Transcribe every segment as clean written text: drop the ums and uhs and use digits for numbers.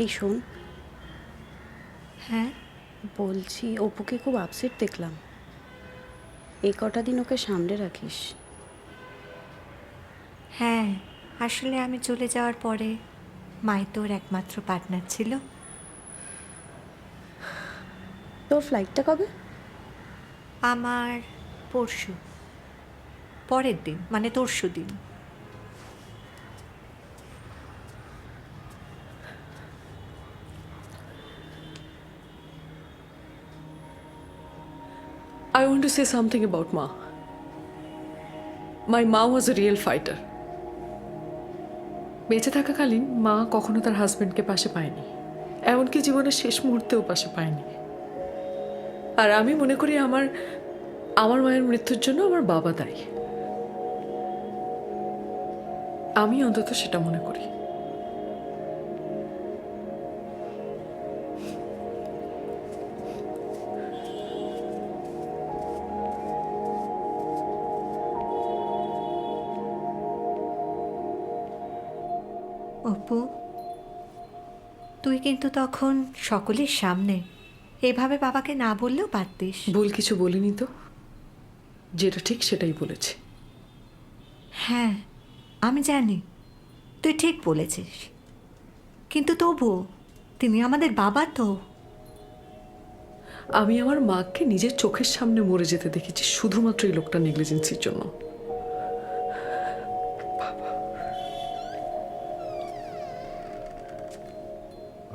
এই শোন, হ্যাঁ বলছি অপুকে খুব আপসেট দেখলাম। এই কটা দিন ওকে সামলে রাখিস। হ্যাঁ, আসলে আমি চলে যাওয়ার পরে মাই তোর একমাত্র পার্টনার ছিল। তোর ফ্লাইটটা কবে? আমার পরশু, পরের দিন মানে তরশু দিন। I want to say something about Ma. My Ma was a real fighter. বেঁচে থাকাকালীন মা কখনো তার হাজবেন্ডকে পাশে পায়নি, এমনকি জীবনের শেষ মুহূর্তেও পাশে পায়নি। আর আমি মনে করি আমার আমার মায়ের মৃত্যুর জন্য আমার বাবা দায়ী। আমি অন্তত সেটা মনে করি। অপু, তুই কিন্তু তখন সকলের সামনে এভাবে বাবাকে না বললেও পারতিস। ভুল কিছু বলিনি তো, যেটা ঠিক সেটাই বলেছি। হ্যাঁ, আমি জানি তুই ঠিক বলেছিস, কিন্তু তবুও তিনি আমাদের বাবা তো। আমি আমার মাকে নিজের চোখের সামনে মরে যেতে দেখেছি শুধুমাত্র এই লোকটা নেগলিজেন্সির জন্য।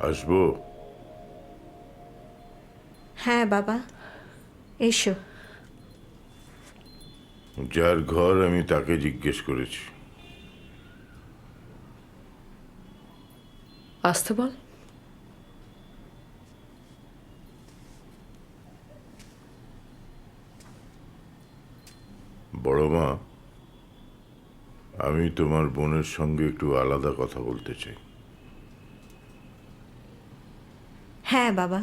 আসবো? হ্যাঁ বাবা, এসো। যার ঘর আমি তাকে জিজ্ঞেস করেছি। আসতে বল। বড় মা, আমি তোমার বোনের সঙ্গে একটু আলাদা কথা বলতে চাই। হ্যাঁ বাবা।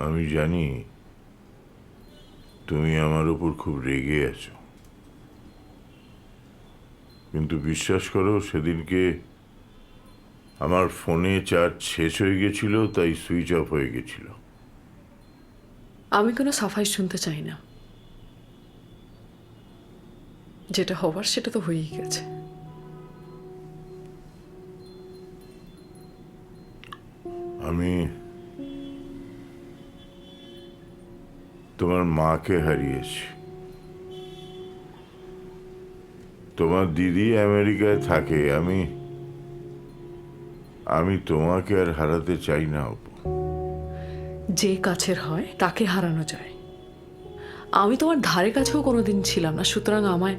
আমি জানি তুমি আমার উপর খুব রেগে আছো, কিন্তু বিশ্বাস করো সেদিনকে আমার ফোনে চার্জ শেষ হয়ে গেছিল, তাই সুইচ অফ হয়ে গেছিল। আমি কোনো সাফাই শুনতে চাই না, যেটা হবার সেটা তো হয়েই গেছে। আমি তোমার মাকে হারিয়েছি। তোমার দিদি আমেরিকায় থাকে। আমি তোমাকে আর হারাতে চাই না অপু। যে কাছের হয় তাকে হারানো যায়। আমি তোমার ধারে কাছেও কোনোদিন ছিলাম না, সুতরাং আমায়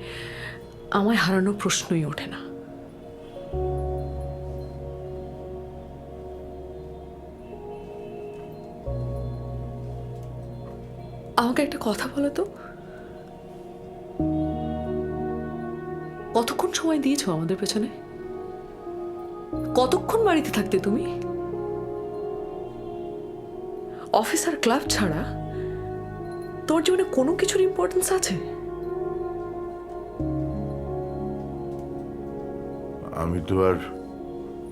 আমায় হারানোর প্রশ্নই ওঠে না। আমাকে একটা কথা বলো তো, কতক্ষণ সময় দিয়েছো আমাদের পেছনে? কতক্ষণ বাড়িতে থাকতে তুমি? অফিস আর ক্লাব ছাড়া তোমার জীবনে কোনো কিছুর ইম্পর্টেন্স আছে? আমি তো আর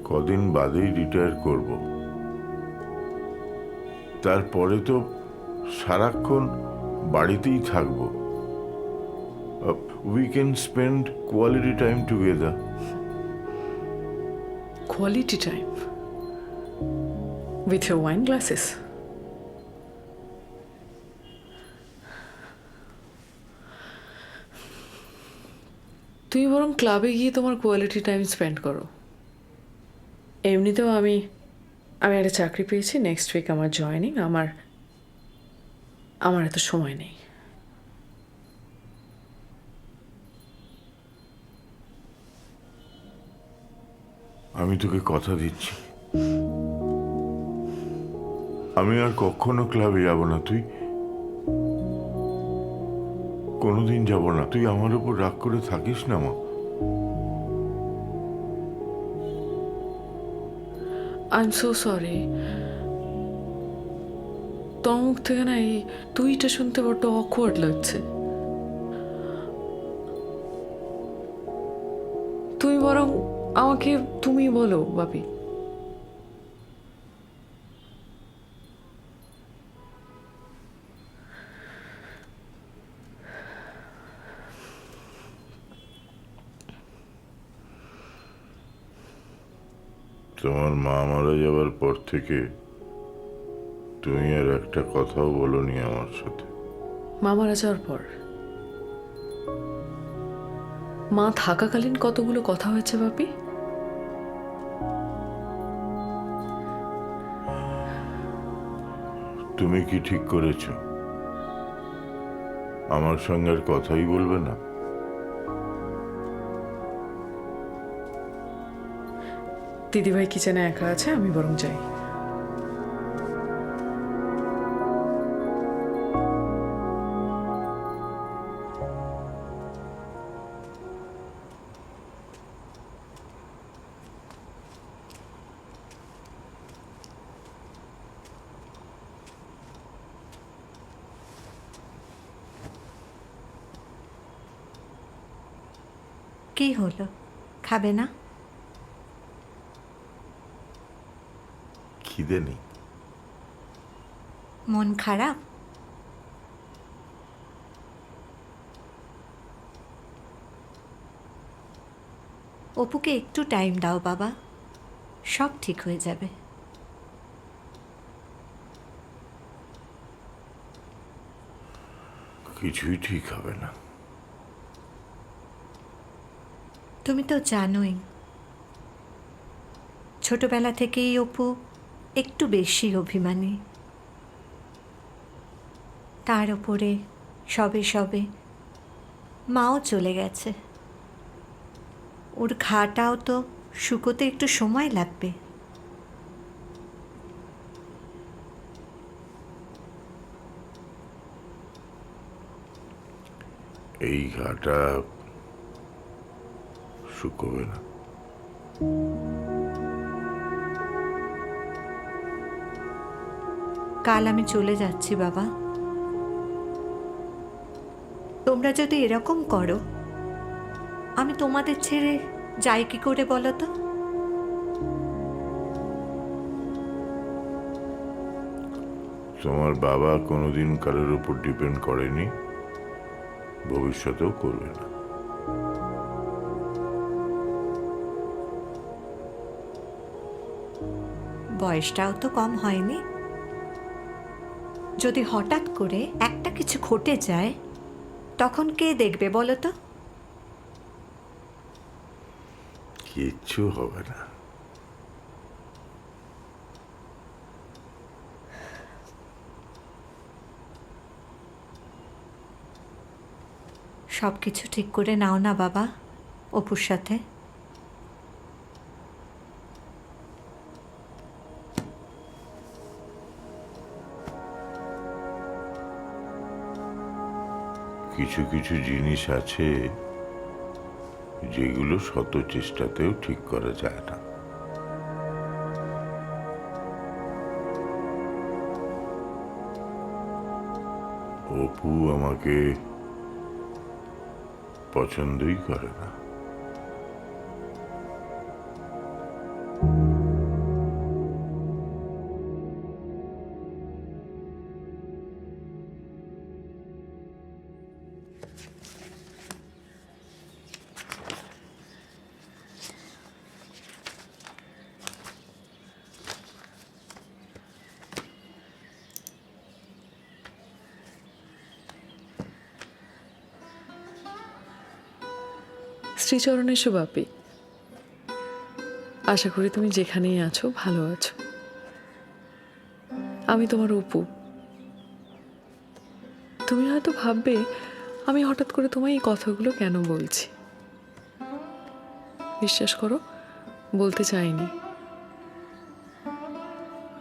কদিন বাদেই রিটায়ার করব। তারপরে তো সারাক্ষণ বাড়িতেই থাকব। We can spend quality time together. Quality time with your wine glasses? তুমি বরং ক্লাবে গিয়ে তোমার কোয়ালিটি টাইম স্পেন্ড করো। এমনিতেও আমি আমি একটা চাকরি পেয়েছি, নেক্সট উইক আমার জয়েনিং। আমার আমার এত সময় নেই। আমি তোকে কথা দিচ্ছি, আমি আর কখনো ক্লাবে যাব না। তুই কোনোদিন যাব না। তুই আমার উপর রাগ করে থাকিস না মা। I am so sorry. তোর মুখ থেকে না এই তুইটা শুনতে বড্ড অকওয়ার্ড লাগছে। তুমি বরং আমাকে তুমি বলো বাপি। তোমার মা মারা যাওয়ার পর থেকে তুমি আর একটা কথাও বলোনি আমার সাথে। মা মারা যাওয়ার পর মা থাকাকালীন কতগুলো কথা হয়েছে বাপি। তুমি কি ঠিক করেছ আমার সঙ্গে আর কথাই বলবে না? দিদিভাই কিচেনে একা আছে, আমি বরং যাই। কি হলো, খাবে না? খিদে নেই। মন খারাপ? অপুকে একটু টাইম দাও বাবা, সব ঠিক হয়ে যাবে। কিছুই ঠিক হবে না। তুমি তো জানোই ছোটবেলা থেকেই অপু একটু বেশি অভিমানী। তার উপরে সবে সবে মাও চলে গেছে। ওর ঘাটাও তো শুকোতে একটু সময় লাগবে। এই ঘাটা শুকোবে না। কাল আমি চলে যাচ্ছি বাবা। তোমরা যদি এরকম করো, আমি তোমাদের ছেড়ে যাই কি করে বলো তো? তোমার বাবা কোনোদিন কারোর উপর ডিপেন্ড করেনি, ভবিষ্যতেও করবে না। বয়সটাও তো কম হয়নি। যদি হঠাৎ করে একটা কিছু ঘটে যায়, তখন কে দেখবে বলো তো? কিচ্ছু হবে না। সব কিছু ঠিক করে নাও না বাবা অপুর সাথে। কিছু কিছু জিনিস আছে যেগুলো শত চেষ্টাতেও ঠিক করা যায় না। অপু আমাকে পছন্দই করে না। শ্রীচরণে সুবাপি, আশা করি তুমি যেখানেই আছো ভালো আছো। আমি তোমার অপু। তুমি হয়তো ভাববে আমি হঠাৎ করে তোমায় এই কথাগুলো কেন বলছি। বিশ্বাস করো, বলতে চাইনি।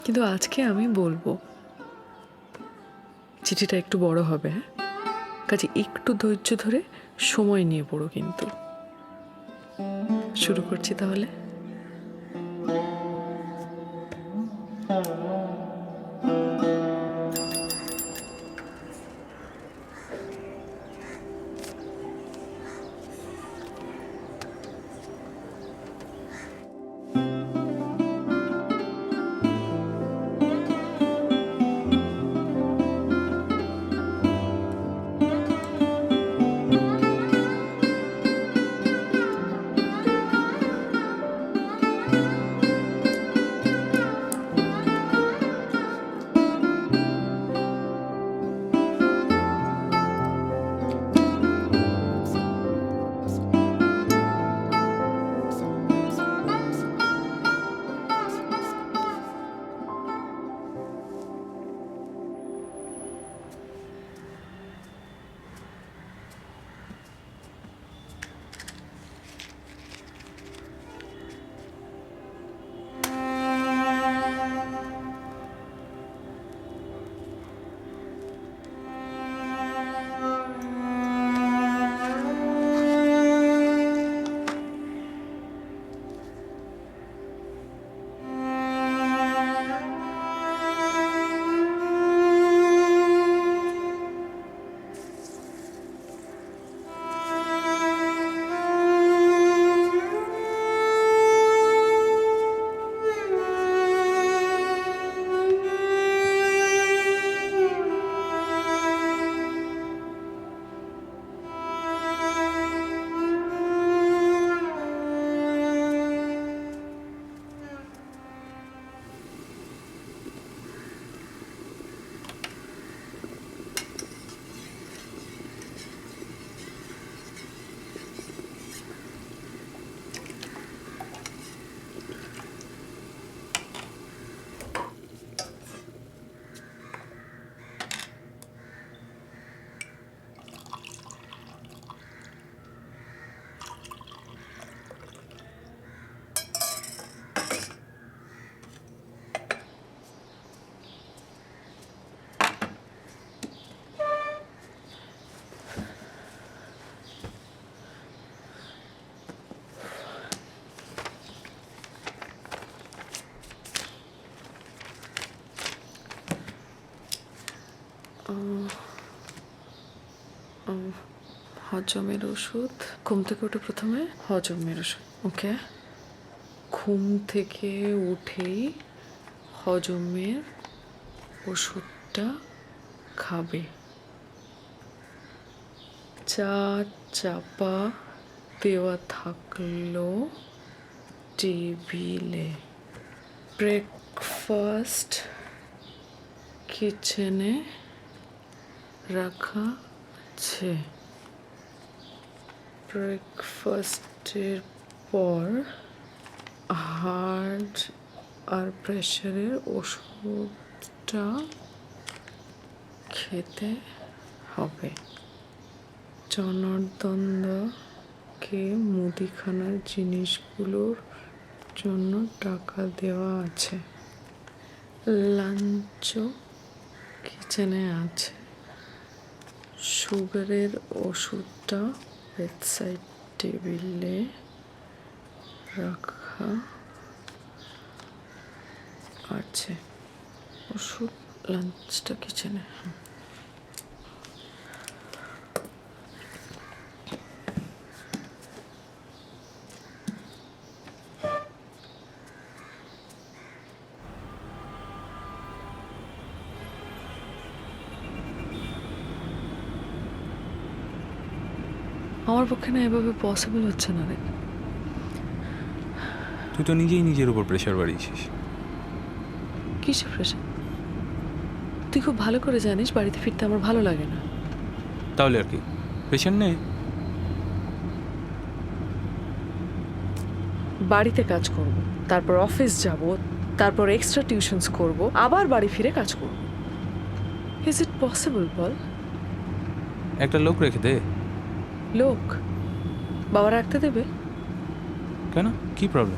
কিন্তু আজকে আমি বলবো, চিঠিটা একটু বড় হবে, হ্যাঁ? কাজে একটু ধৈর্য ধরে সময় নিয়ে পড়ো কিন্তু। শুরু করছি তাহলে। হজমের ওষুধ। ঘুম থেকে উঠে প্রথমে হজমের ওষুধ। ওকে, ঘুম থেকে উঠেই হজমের ওষুধটা খাবে। চা চাপা দেওয়া থাকলো টেবিলে। ব্রেকফাস্ট কিচেনে রাখা আছে। ব্রেকফাস্টের পর হার্ট আর প্রেশারের ওষুধটা খেতে হবে। জনার্দনদাকে মুদিখানার জিনিসগুলোর জন্য টাকা দেওয়া আছে। লাঞ্চও কিচেনে আছে। সুগারের ওষুধটা বেডসাইড টেবিলে রাখা আছে। ওষুধ, লাঞ্চটা কিচেনে। আমার পক্ষে না এভাবে পসিবল হচ্ছে না রে। তুই তো নিজেই নিজের উপর প্রেশার বাড়িয়েছিস। কিসের প্রেশার? তুই খুব ভালো করে জানিস বাড়িতে ফিরতে আমার ভালো লাগে না। তাহলে আর কি, প্রেশার নেই। বাড়িতে কাজ করব, তারপর অফিস যাব, তারপর এক্সট্রা টিউশনস করব, আবার বাড়ি ফিরে কাজ করব। ইজ ইট পসিবল বল? একটা লোক রেখে দে। লোক? বাবা রাখতে দেবে? কেন, কি প্রবলেম?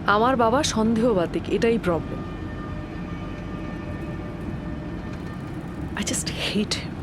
আমার বাবা সন্দেহবাদিক, এটাই প্রবলেম। hate him.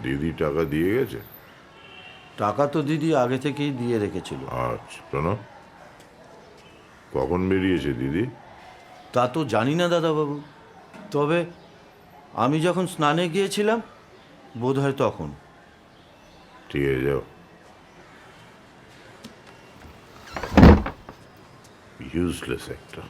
দিদি টাকা দিয়ে গেছে? টাকা তো দিদি আগে থেকেই দিয়ে রেখেছিল। আচ্ছা, কেন? কখন বেরিয়েছে দিদি? তা তো জানি না দাদাবাবু, তবে আমি যখন স্নানে গিয়েছিলাম বোধ হয় তখন। ঠিক আছে, যাও। ইউজলেস একটা।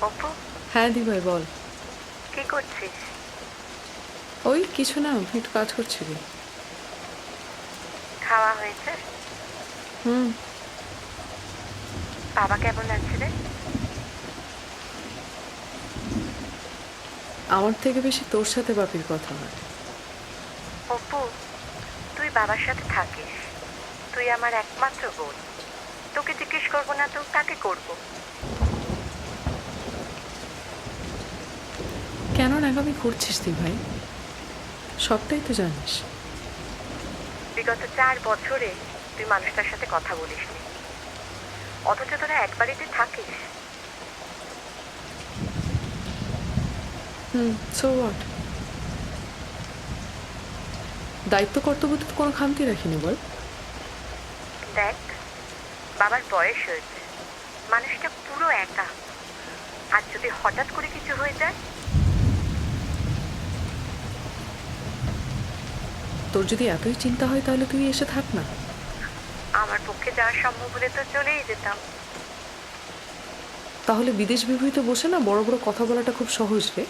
অপু, হ্যাঁ দিভাই বল। কি করছিস? ওই কিছু না, একটু কাজ করছিলি। খাওয়া হয়েছে? হুম। বাবা কেমন আছে রে? আমার থেকে বেশি তোর সাথে বাপির কথা হয়। অপু, তুই বাবার সাথে থাকিস। তুই আমার একমাত্র বোন। তোকে জিজ্ঞেস করবো না তো কাকে করব? কেন ন্যাকামি করছিস তুই ভাই? সবটাই তো জানিস। বিগত 4 বছরে তুই মানুষটার সাথে কথা বলিসনি, অথচ তোরা এক বাড়িতে থাকিস। So what? দায়িত্ব কর্তব্য তো কোনো খামতি রাখিনি বল। দেখ, বাবার বয়স হয়েছে, মানুষটা পুরো একা। আর যদি হঠাৎ করে কিছু হয়ে যায়? তোর যদি এতই চিন্তা হয় তাহলে তুই এসে থাক না। আমার পক্ষে যাওয়া সম্ভব হলে তো চলেই যেতাম। তাহলে বিদেশ বিভূতিতে বসে না বড় বড় কথা বলাটা খুব সহজ রে।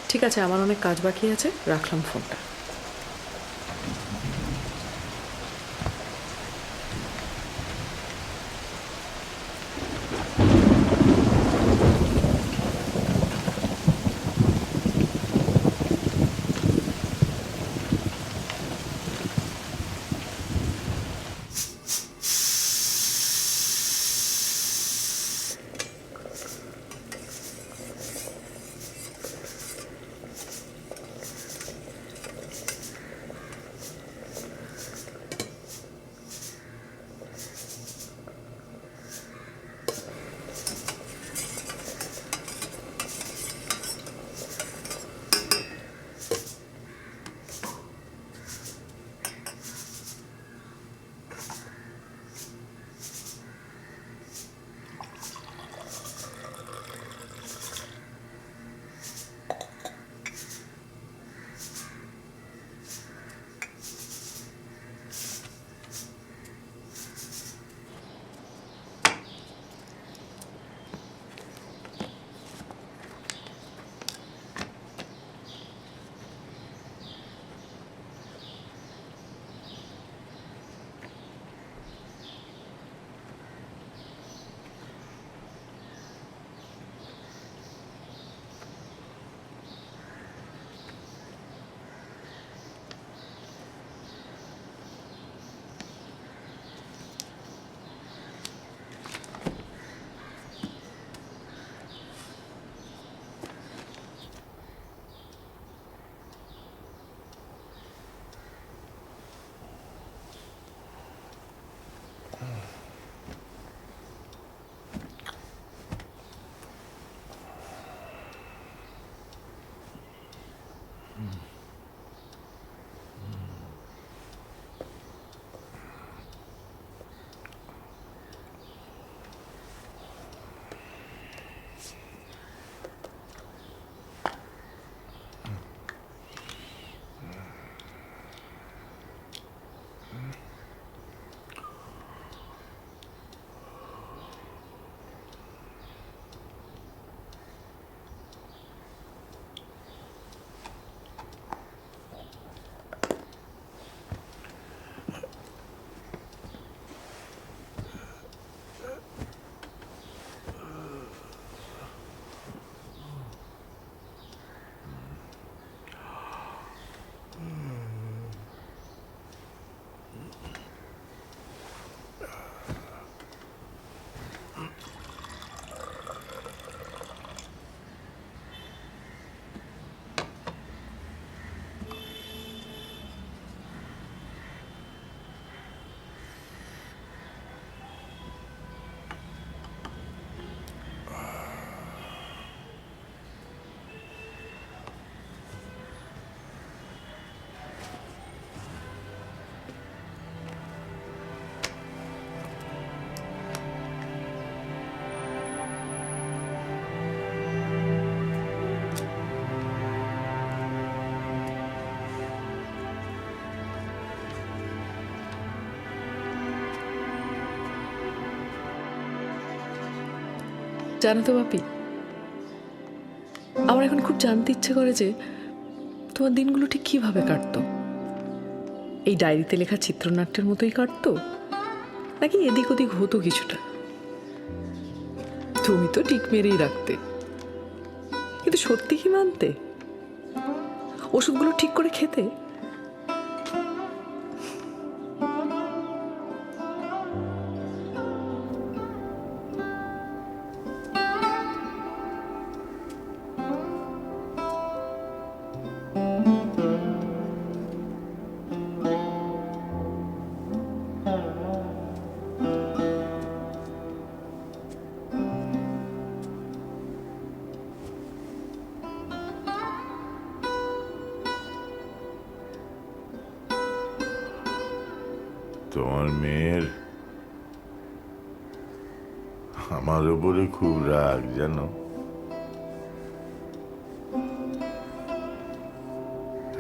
ঠিক আছে, আমার অনেক কাজ বাকি আছে, রাখলাম ফোনটা। জানো তো বাপি, আমার এখন খুব জানতে ইচ্ছে করে যে তোমার দিনগুলো ঠিক কিভাবে কাটতো। এই ডায়েরিতে লেখা চিত্রনাট্যের মতোই কাটতো, নাকি এদিক ওদিক হতো কিছুটা? তুমি তো টিক মেরেই রাখতে, কিন্তু সত্যি কি মানতে? ওষুধগুলো ঠিক করে খেতে? তোমার মেয়ের আমার ওপরে খুব রাগ, জানো?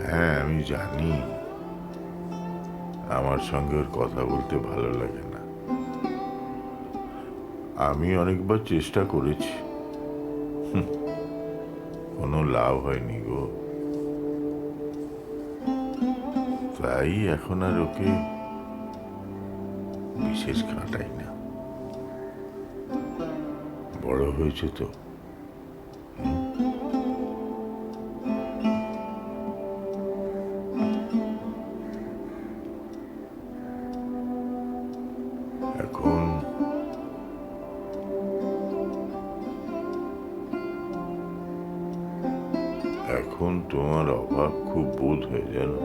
হ্যাঁ, আমি জানি আমার সঙ্গে ওর কথা বলতে ভালো লাগে না। আমি অনেকবার চেষ্টা করেছি, কোনো লাভ হয়নি গো। তাই এখন আর ওকে বিশেষ কাটাই না। বড় হয়েছে তো। এখন এখন তোমার অভাব খুব বোধ হয়, জানো?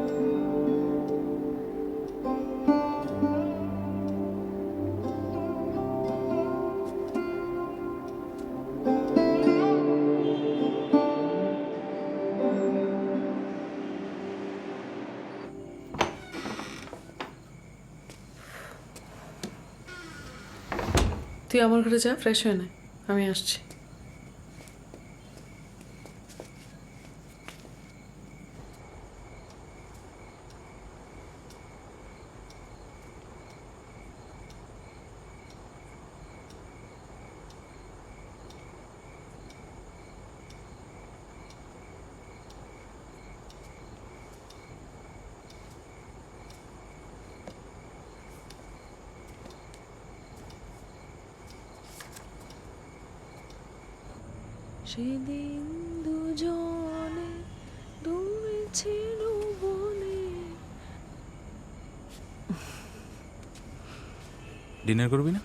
তুই আমার ঘরে যা, ফ্রেশ হয়ে নে, আমি আসছি। সেদিন দুজনে দুলছিল বনে। ডিনার করবি না?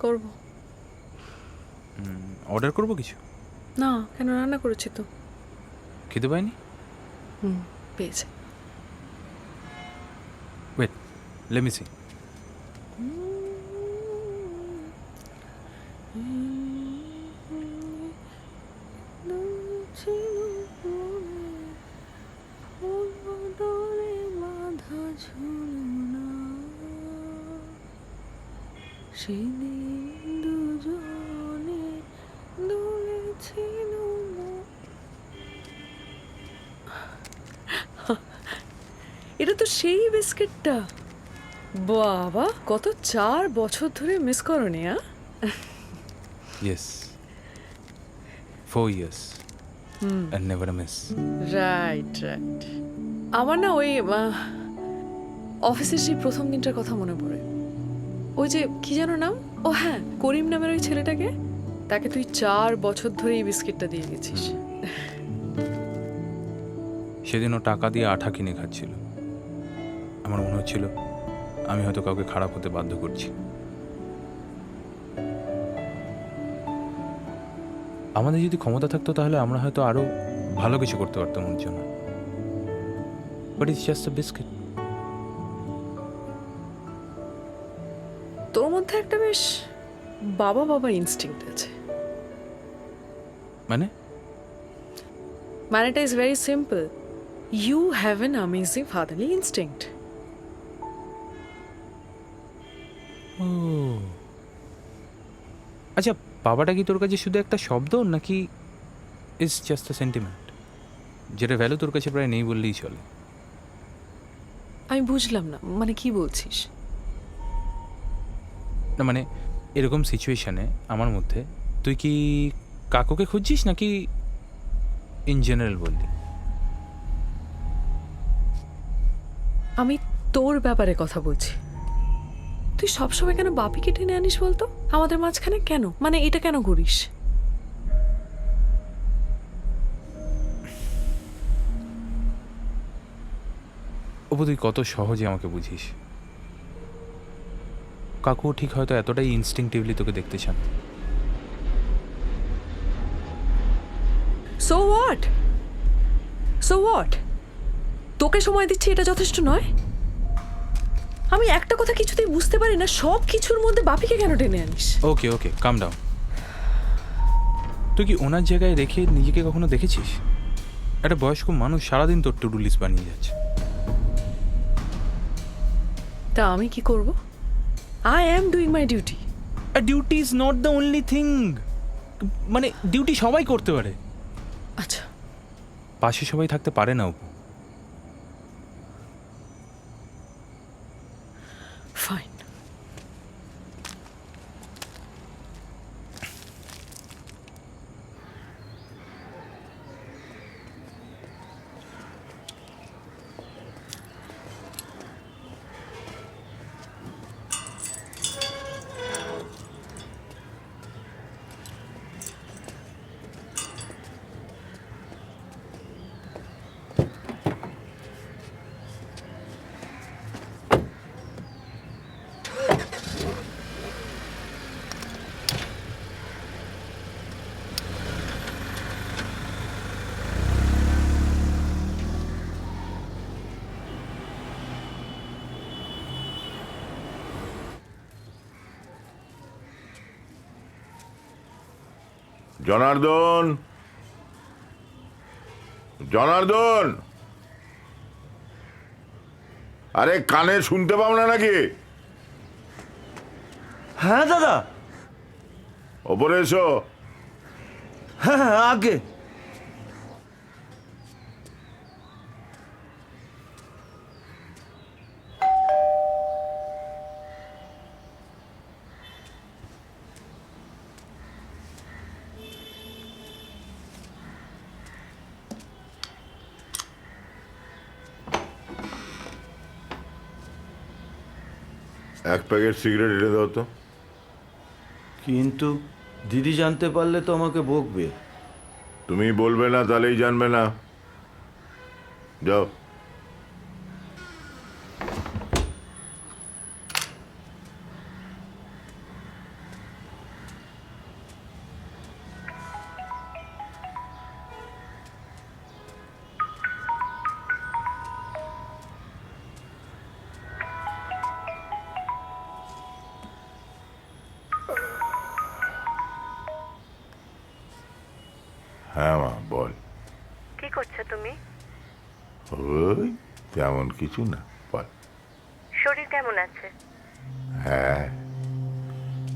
করবো। অর্ডার করবো কিছু? না, কেন, রান্না করেছি তো। খেতে পাইনি? পেয়েছে। Wait, let me see. সেদিন দুজনে দুলেছিল। এটা তো সেই বিস্কিটটা। বাবা, কত 4 বছর ধরে মিস করনি? Yes, 4 years and never a miss. Right right. আমার না ওই অফিসের সেই প্রথম দিনটার কথা মনে পড়ে। ওই যে কি যেন নাম, ও হ্যাঁ, করিম নামের ওই ছেলেটাকে, তাকে তুই 4 বছর ধরে এই বিস্কিটটা দিয়ে গেছিস। সেদিন ও টাকা দিয়ে আঠা কিনে খাচ্ছিল। আমার মনে হচ্ছিল আমি হয়তো কাউকে খারাপ হতে বাধ্য করছি। আমাদের যদি ক্ষমতা থাকতো তাহলে আমরা হয়তো আরো ভালো কিছু করতে পারতাম ওর জন্য। But it's just a biscuit. তোর মধ্যে একটা বেশ বাবা বাবা ইনস্টিংক্ট আছে। মানেটা is very simple. You have an amazing fatherly instinct. ও আচ্ছা, বাবাটা কি তোর কাছে শুধু একটা শব্দ, নাকি ইটস জাস্ট আ সেন্টিমেন্ট, যেটা ভ্যালু তোর কাছে প্রায় নেই বললেই চলে? আমি বুঝলাম না, মানে কি বলছিস? না মানে এরকম সিচুয়েশনে আমার মধ্যে তুই কি কাকুকে খুঁজছিস নাকি ইন জেনারেল বললি? আমি তোর ব্যাপারে কথা বলছি। তুই সবসময় কেন বাপিকে টেনে আনিস বলতো আমাদের মাঝখানে? কেন, মানে এটা কেন করিস? অপু তুই কত সহজে আমাকে বুঝিস। কাকু ঠিক হয়তো এতটাই ইনস্টিংটিভলি তোকে দেখতে চান। So what, so what? তোকে সময় দিচ্ছি এটা যথেষ্ট নয়? আমি একটা কথা কিছুতেই বুঝতে পারি না, সব কিছুর মধ্যে বাপিকে কেন টেনে আনিস? ওকে ওকে, কাম ডাউন। তুই কি ওনার জায়গায় রেখে নিজেকে কখনো দেখেছিস? একটা বয়স্ক মানুষ সারাদিন তোর টু ডু লিস্ট বানিয়ে যাচ্ছে। তা আমি কি করব? I am doing my duty. Duty is not the only thing. মানে ডিউটি সবাই করতে পারে, আচ্ছা, পাশে সবাই থাকতে পারে না অপু। ফাইন। জনার্দন, জনার্দন, আরে কানে শুনতে পাও না নাকি? হ্যাঁ দাদা। ওপরে এসো। হ্যাঁ হ্যাঁ, আগে। এক প্যাকেট সিগারেট এনে দাও তো। কিন্তু দিদি জানতে পারলে তো আমাকে বকবে। তুমি বলবে না তাহলেই জানবে না। যাও। হ্যাঁ মা, বল। কি করছো তুমি? ওই তেমন কিছু না, বল। শরীর কেমন আছে? হ্যাঁ,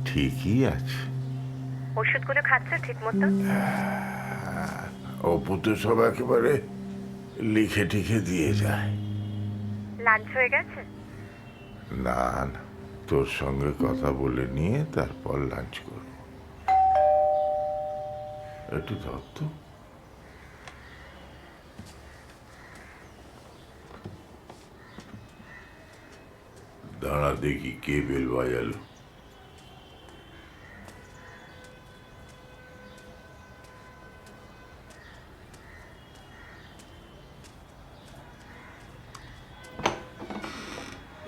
ঠিকই আছে। ওষুধগুলো খাচ্ছ ঠিক মতো? অপু তো সব একেবারে লিখে টিখে দিয়ে যায়। লাঞ্চ হয়ে গেছে? না না, তোর সঙ্গে কথা বলে নিয়ে তারপর লাঞ্চ করব। একটু ধর তো। দাঁড়া দেখি কে বেল বাজালো।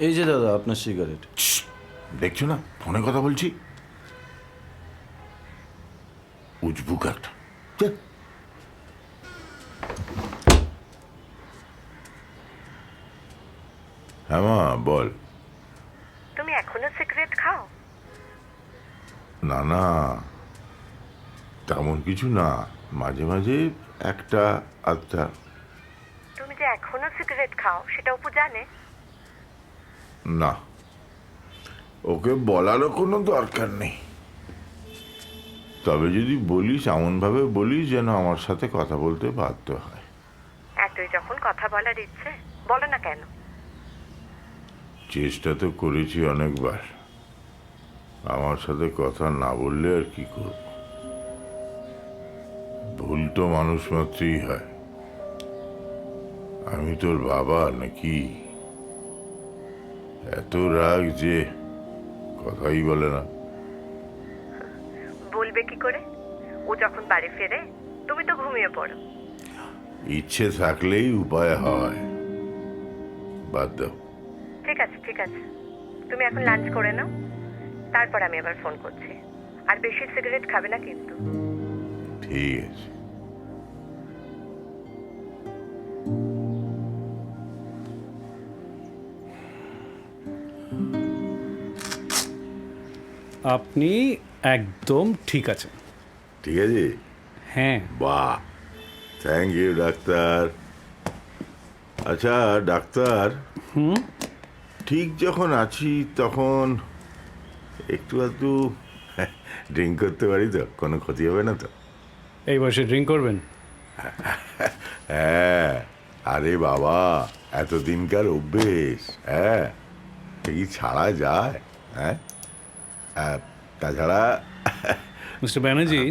এই যে দাদা আপনার সিগারেট। দেখছো না ফোনে কথা বলছি? উজবুক একটা। ধ্যাৎ। হ্যাঁ মা, বল। তুমি এখনো সিগারেট খাও? না না, তেমন কিছু না, মাঝে মাঝে একটা আধটা। তুমি যে এখনো সিগারেট খাও সেটা অপু জানে? না, ওকে বলারও কোনো দরকার নেই। তবে যদি বলিস, এমনভাবে বলিস যেন আমার সাথে কথা বলতে বাধ্য হয়। এতই যখন কথা বলার ইচ্ছে, বলো না কেন? চেষ্টা তো করেছি অনেকবার, আমার সাথে কথা না বললে আর কি করব? ভুল তো মানুষ মাত্রই হয়। আমি তোর বাবা নাকি? এত রাগ যে কথাই বলে না। বলবে কি করে? ও যখন বাড়ি ফেরে তুমি তো ঘুমিয়ে পড়ো। ইচ্ছে থাকলেই উপায় হয়। বাদ দাও। ঠিক আছে ঠিক আছে, তুমি এখন লাঞ্চ করে নাও, তারপর আমি আবার ফোন করছি। আর বেশি সিগারেট খাবে না কিন্তু। ঠিক আছে। আপনি একদম ঠিক আছেন। ঠিক আছে। হ্যাঁ, বাহ, থ্যাংক ইউ ডাক্তার। আচ্ছা ডাক্তার, ঠিক যখন আছি তখন একটু আধটু ড্রিঙ্ক করতে পারি তো? কোনো ক্ষতি হবে না তো? এই বয়সে ড্রিঙ্ক করবেন? হ্যাঁ, আরে বাবা, এতদিনকার অভ্যেস। হ্যাঁ, কি ছাড়া যায়? হ্যাঁ, তাছাড়া মিস্টার ব্যানার্জি,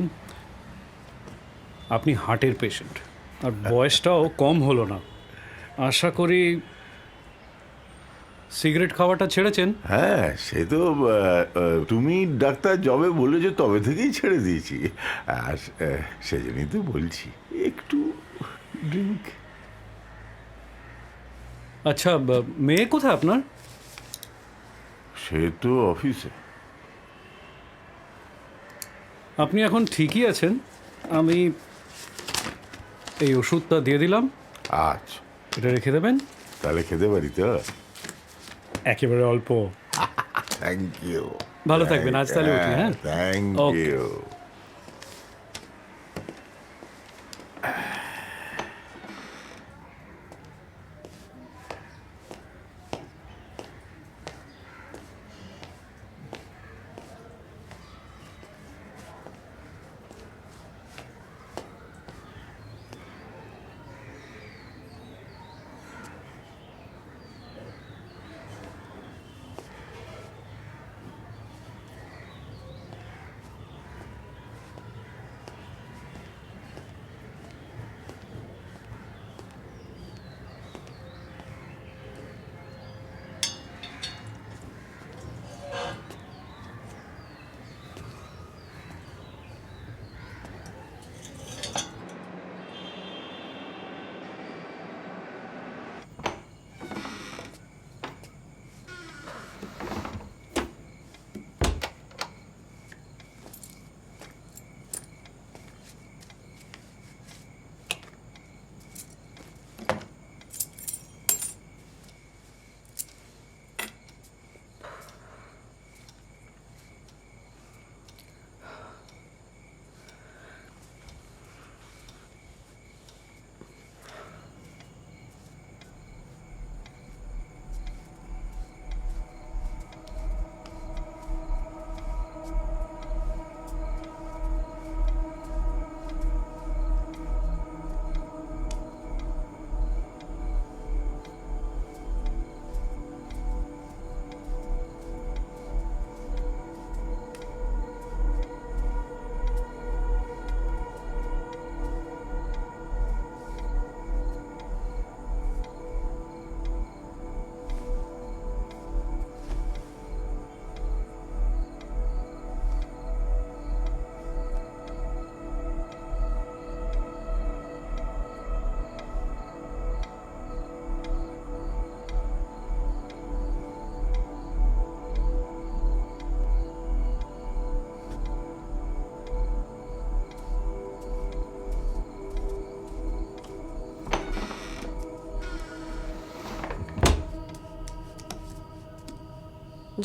আপনি হার্টের পেশেন্ট, আর বয়সটাও কম হলো না। আশা করি সিগারেট খাওয়াটা ছেড়েছেন? হ্যাঁ, সে তো তুমি ডাক্তার যবে বলেছো তবে থেকেই ছেড়ে দিয়েছি। আর সেজন্যই তো বলছি একটু ড্রিঙ্ক। আচ্ছা, মেয়ে কোথায় আপনার? সে তো অফিসে। আপনি এখন ঠিকই আছেন। আমি এই ওষুধটা দিয়ে দিলাম, আচ্ছা, এটা রেখে দেবেন। তাহলে খেতে পারি তো? একেবারে অল্প। Thank you. ভালো থাকবেন, আজ তাহলে উঠি। হ্যাঁ, থ্যাংক Okay. ইউ।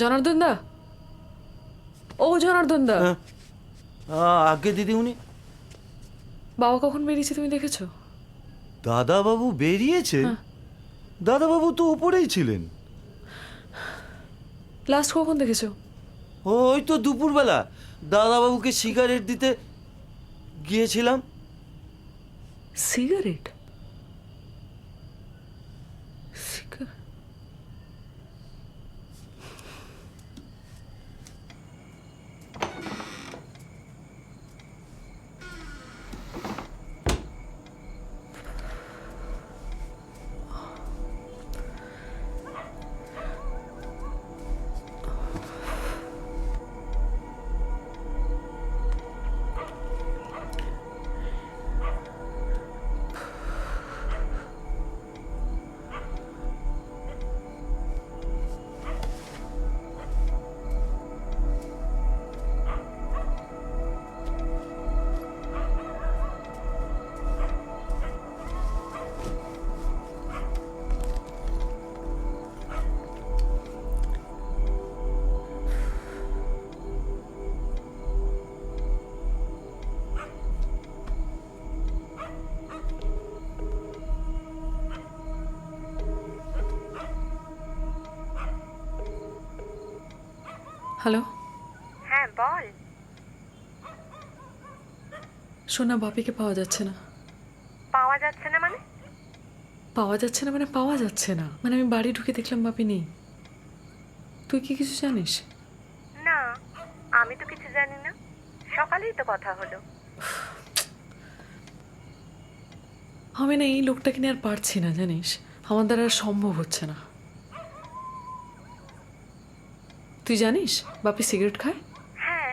জনার্দন দা, ও জনার্দন দা, আগে দিদিমণি, বাবা কখন বেরিয়েছে তুমি দেখেছো? দাদাবাবু বেরিয়েছে? দাদাবাবু তো উপরেই ছিলেন। লাস্ট কখন দেখেছো? ওই তো দুপুরবেলা দাদাবাবুকে সিগারেট দিতে গিয়েছিলাম। সিগারেট? হ্যালো, হ্যাঁ বল। সোনা, বাপিকে পাওয়া যাচ্ছে না। পাওয়া যাচ্ছে না মানে? পাওয়া যাচ্ছে না মানে পাওয়া যাচ্ছে না মানে আমি বাড়ি ঢুকে দেখলাম বাপি নেই। তুই কি কিছু জানিস? না, আমি তো কিছু জানি না। সকালেই তো কথা হলো। আমি না এই লোকটাকে নিয়ে আর পারছি না, জানিস, আমার দ্বারা আর সম্ভব হচ্ছে না। তুই জানিস বাপি সিগারেট খায়? হ্যাঁ।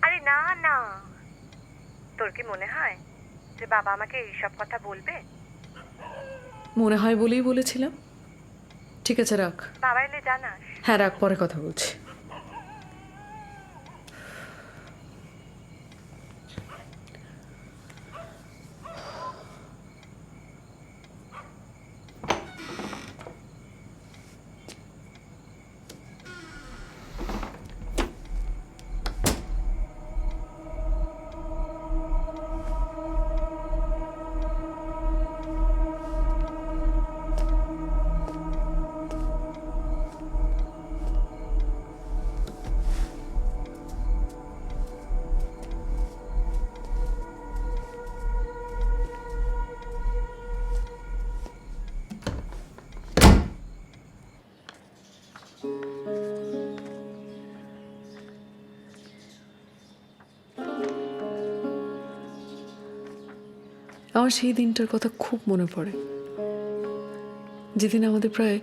আরে না না, তোর কি মনে হয় যে বাবা আমাকে এইসব কথা বলবে? মনে হয় বলেই বলেছিলাম। ঠিক আছে, রাখ। বাবা এলে জানাস। হ্যাঁ রাখ, পরে কথা বলছি। আমার সেই দিনটার কথা খুব মনে পড়ে, যেদিন আমাদের প্রায়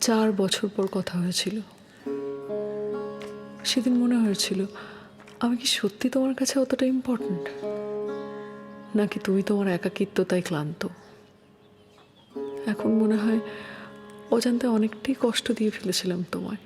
4 বছর পর কথা হয়েছিল। সেদিন মনে হয়েছিল আমি কি সত্যি তোমার কাছে অতটা ইম্পর্ট্যান্ট, নাকি তুমি তোমার একাকিত্বতায় ক্লান্ত। এখন মনে হয় অজান্তে অনেকটাই কষ্ট দিয়ে ফেলেছিলাম তোমায়।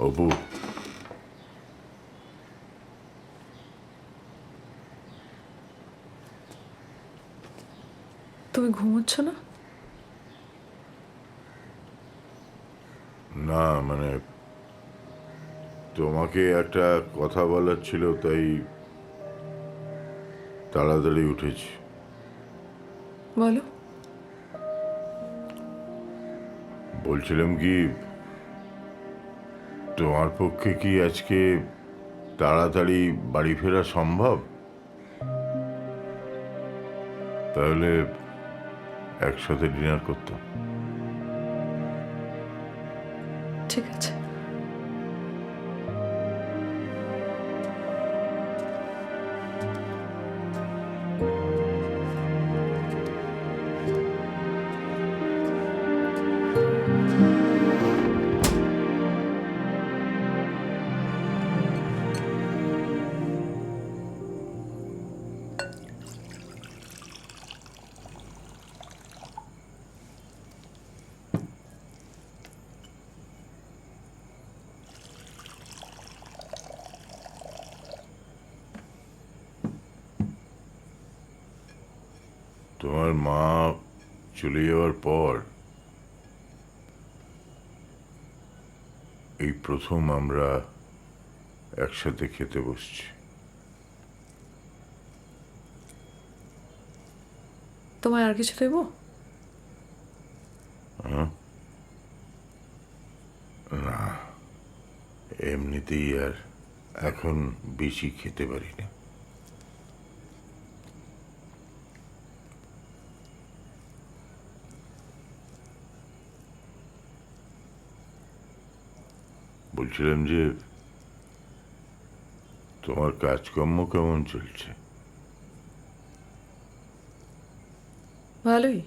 অপু, তুমি ঘুমোচ্ছ না? না মানে তোমাকে একটা কথা বলার ছিল, তাই তাড়াতাড়ি উঠেছি। বলো। বলছিলাম কি, তোমার পক্ষে কি আজকে তাড়াতাড়ি বাড়ি ফেরা সম্ভব? তাহলে একসাথে ডিনার করতাম। ঠিক আছে। তোমার মা চলে যাওয়ার পর এই প্রথম আমরা একসাথে খেতে বসছি। তোমায় আর কিছু দেবো? না, এমনিতেই আর এখন বেশি খেতে পারি না। বলছিলাম যে তোমার কাজকর্ম কেমন চলছে? ভালোই।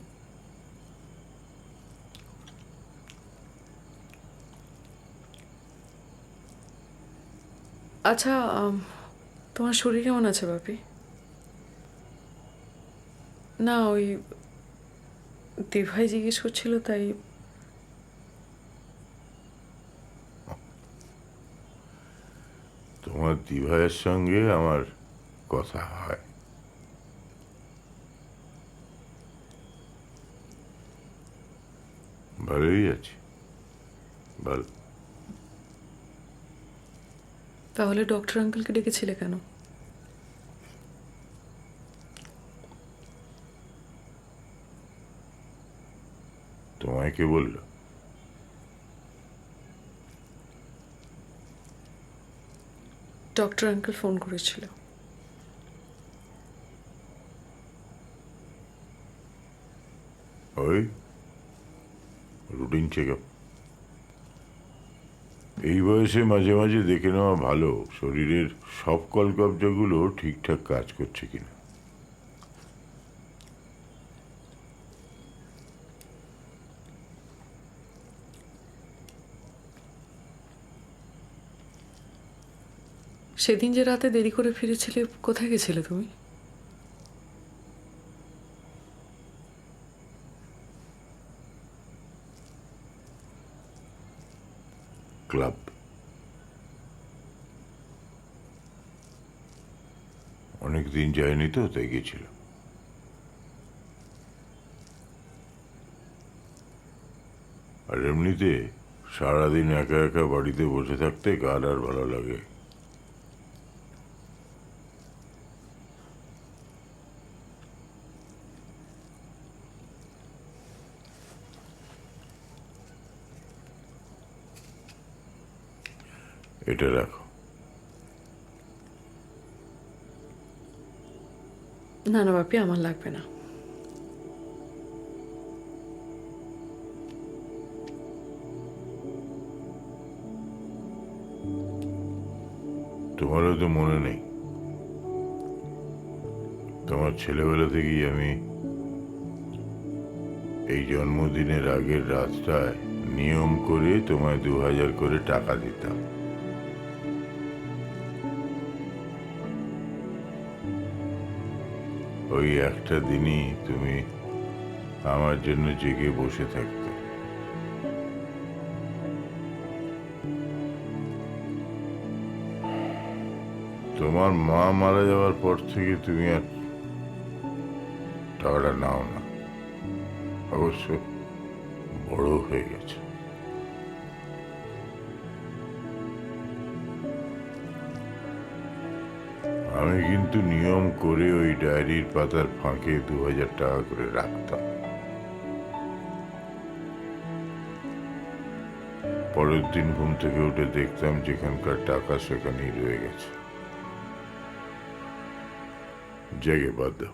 আচ্ছা, তোমার শরীর কেমন আছে বাপি? না, ওই দিভাই জিজ্ঞেস করছিল তাই। তোমার দিভাইয়ের সঙ্গে আমার কথা হয়। ভালোই আছে, ভালো। তাহলে ডক্টর আঙ্কেলকে ডেকেছিলে কেন? তোমায় কে বলল? ডক্টর আঙ্কেল ফোন করেছিল। ওই রুটিন চেক আপ। এই বয়সে মাঝে মাঝে দেখে নেওয়া ভালো শরীরের সব কলকবজাগুলো ঠিকঠাক কাজ করছে কিনা। সেদিন যে রাতে দেরি করে ফিরেছিলে, কোথায় গেছিলে তুমি? ক্লাব। অনেকদিন যায়নি তো, তাই গেছিল। আর এমনিতে সারাদিন একা একা বাড়িতে বসে থাকতে কার আর ভালো লাগে? এটা রাখো। না না বাপি, আমার লাগবে না। তোমারও তো মনে নেই, তোমার ছেলেবেলা থেকেই আমি এই জন্মদিনের আগের রাতটায় নিয়ম করে তোমায় 2000 করে টাকা দিতাম। ওই একটা দিনই তুমি আমার জন্য জেগে বসে থাকতে। তোমার মা মারা যাওয়ার পর থেকে তুমি আর টাকাটা নাও না। অবশ্য বড় হয়ে গেছে। আমি কিন্তু নিয়ম করে ওই ডায়েরির পাতার ফাঁকে 2000 টাকা করে রাখতাম। পরের দিন ঘুম থেকে উঠে দেখতাম যেখানকার টাকা সেখানেই রয়ে গেছে। জেগে বাদ দাও।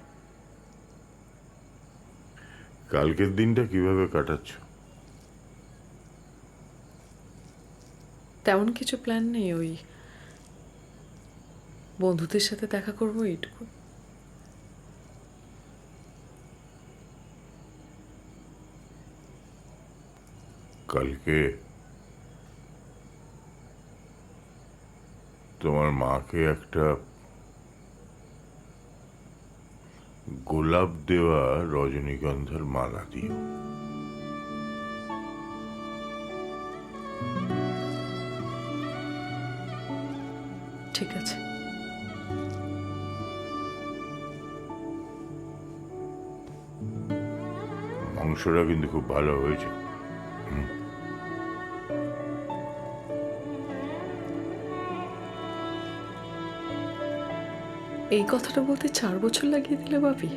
কালকের দিনটা কিভাবে কাটাচ্ছ? তেমন কিছু প্ল্যান নেই, ওই বন্ধুদের সাথে দেখা করবো এইটুকু। কালকে তোমার মাকে একটা গোলাপ দেওয়া রজনীগন্ধার মালা দিও। ঠিক আছে। মাংসটা কিন্তু খুব ভালো হয়েছে। এই কথাটা বলতে 4 বছর লাগিয়ে দিলে বাপি?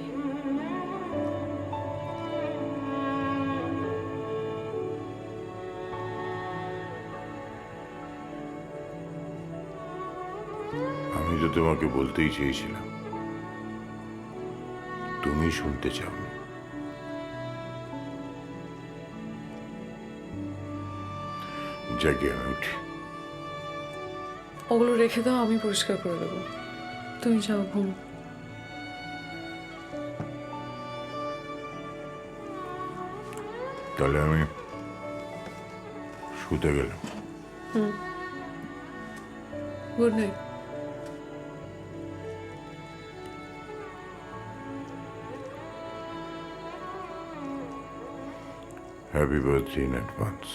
আমি তো তোমাকে বলতেই চেয়েছিলাম, তুমি শুনতে চাওনি। জাগে আমি উঠি। ওগুলো রেখে দাও, আমি পরিষ্কার করে দেবো। তুমি যাও ঘুম। তাহলে আমি শুতে গেলাম। Good night. Happy birthday in advance.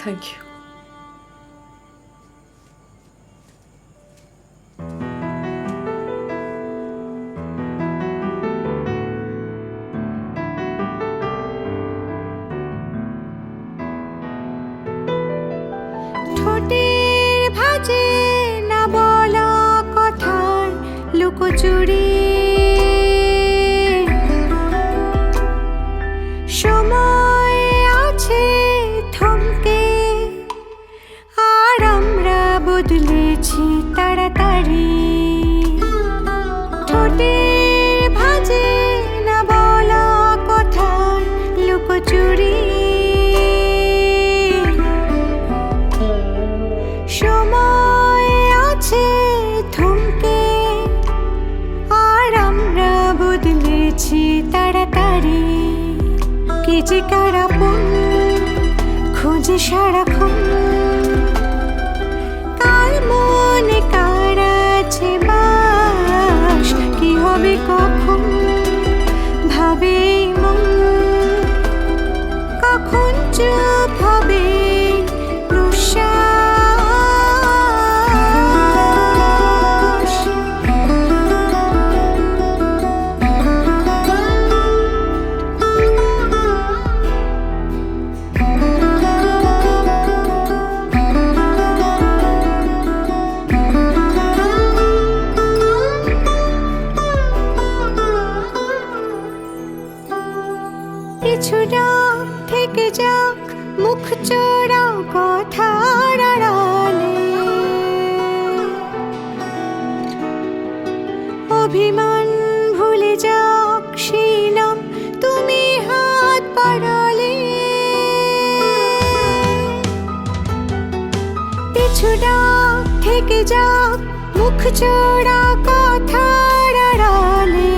Thank you. ঠোঁটের ভাঁজে না বলা কথার লুকোচুরি, সময় আছে থমকে, আর আমরা বদলেছি তাড়াতাড়ি। ঠোঁটের ভাঁজে না বলা কথার লুকোচুরি, সময় আছে থমকে, আর আমরা বদলেছি তাড়াতাড়ি। কি যে কারাপন খুঁজে সারাক্ষণ, কার মনে কার আছে বাস, কি হবে কখন ভাবে মন, কখন চুপ হবে প্রশ্বাস। পিছুটা থেকে যাক মুখ চোরা কথার আড়ালে, অভিমান ভুলে যাক সেই নাম তুমি হাত বাড়ালে। পিছুটা থেকে যাক মুখ চোরা কথার আড়ালে,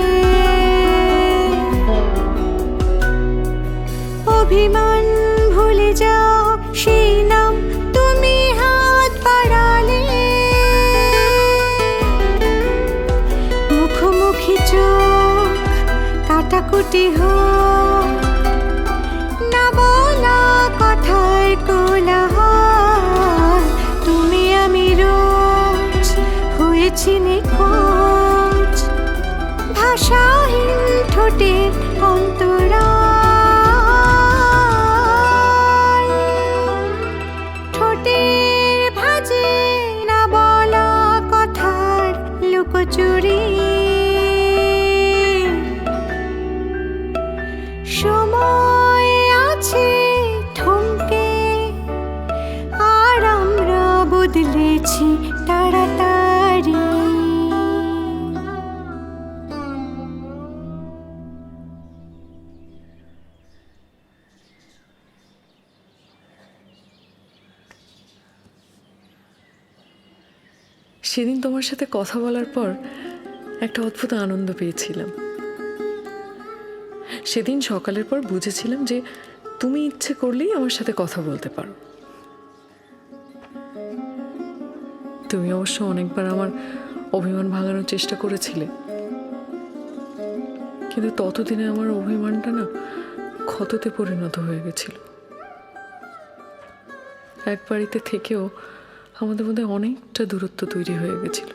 অভিমান ভুলে যাও সেই নাম তুমি হাত বাড়ালে। মুখোমুখি চোখ কাটাকুটি হোক, না বলা কথার কোলাহল, তুমি আমি রোজ হয়েছি নিখোঁজ, ভাষাহীন ঠোঁটের অন্তরা। ঠোঁটের ভাঁজে না বলা কথার লুকোচুরি, সময় আছে থমকে, আর আমরা বদলেছি তাড়াতাড়ি। সেদিন তোমার সাথে কথা বলার পর একটা অদ্ভুত আনন্দ পেয়েছিলাম। সেদিন সকালের পর বুঝেছিলাম যে তুমি ইচ্ছে করলেই আমার সাথে কথা বলতে পারো। তুমি অবশ্য অনেকবার আমার অভিমান ভাঙানোর চেষ্টা করেছিলে, কিন্তু ততদিনে আমার অভিমানটা না ক্ষততে পরিণত হয়ে গেছিল। এক বাড়িতে থেকেও আমাদের মধ্যে অনেকটা দূরত্ব তৈরি হয়ে গেছিল।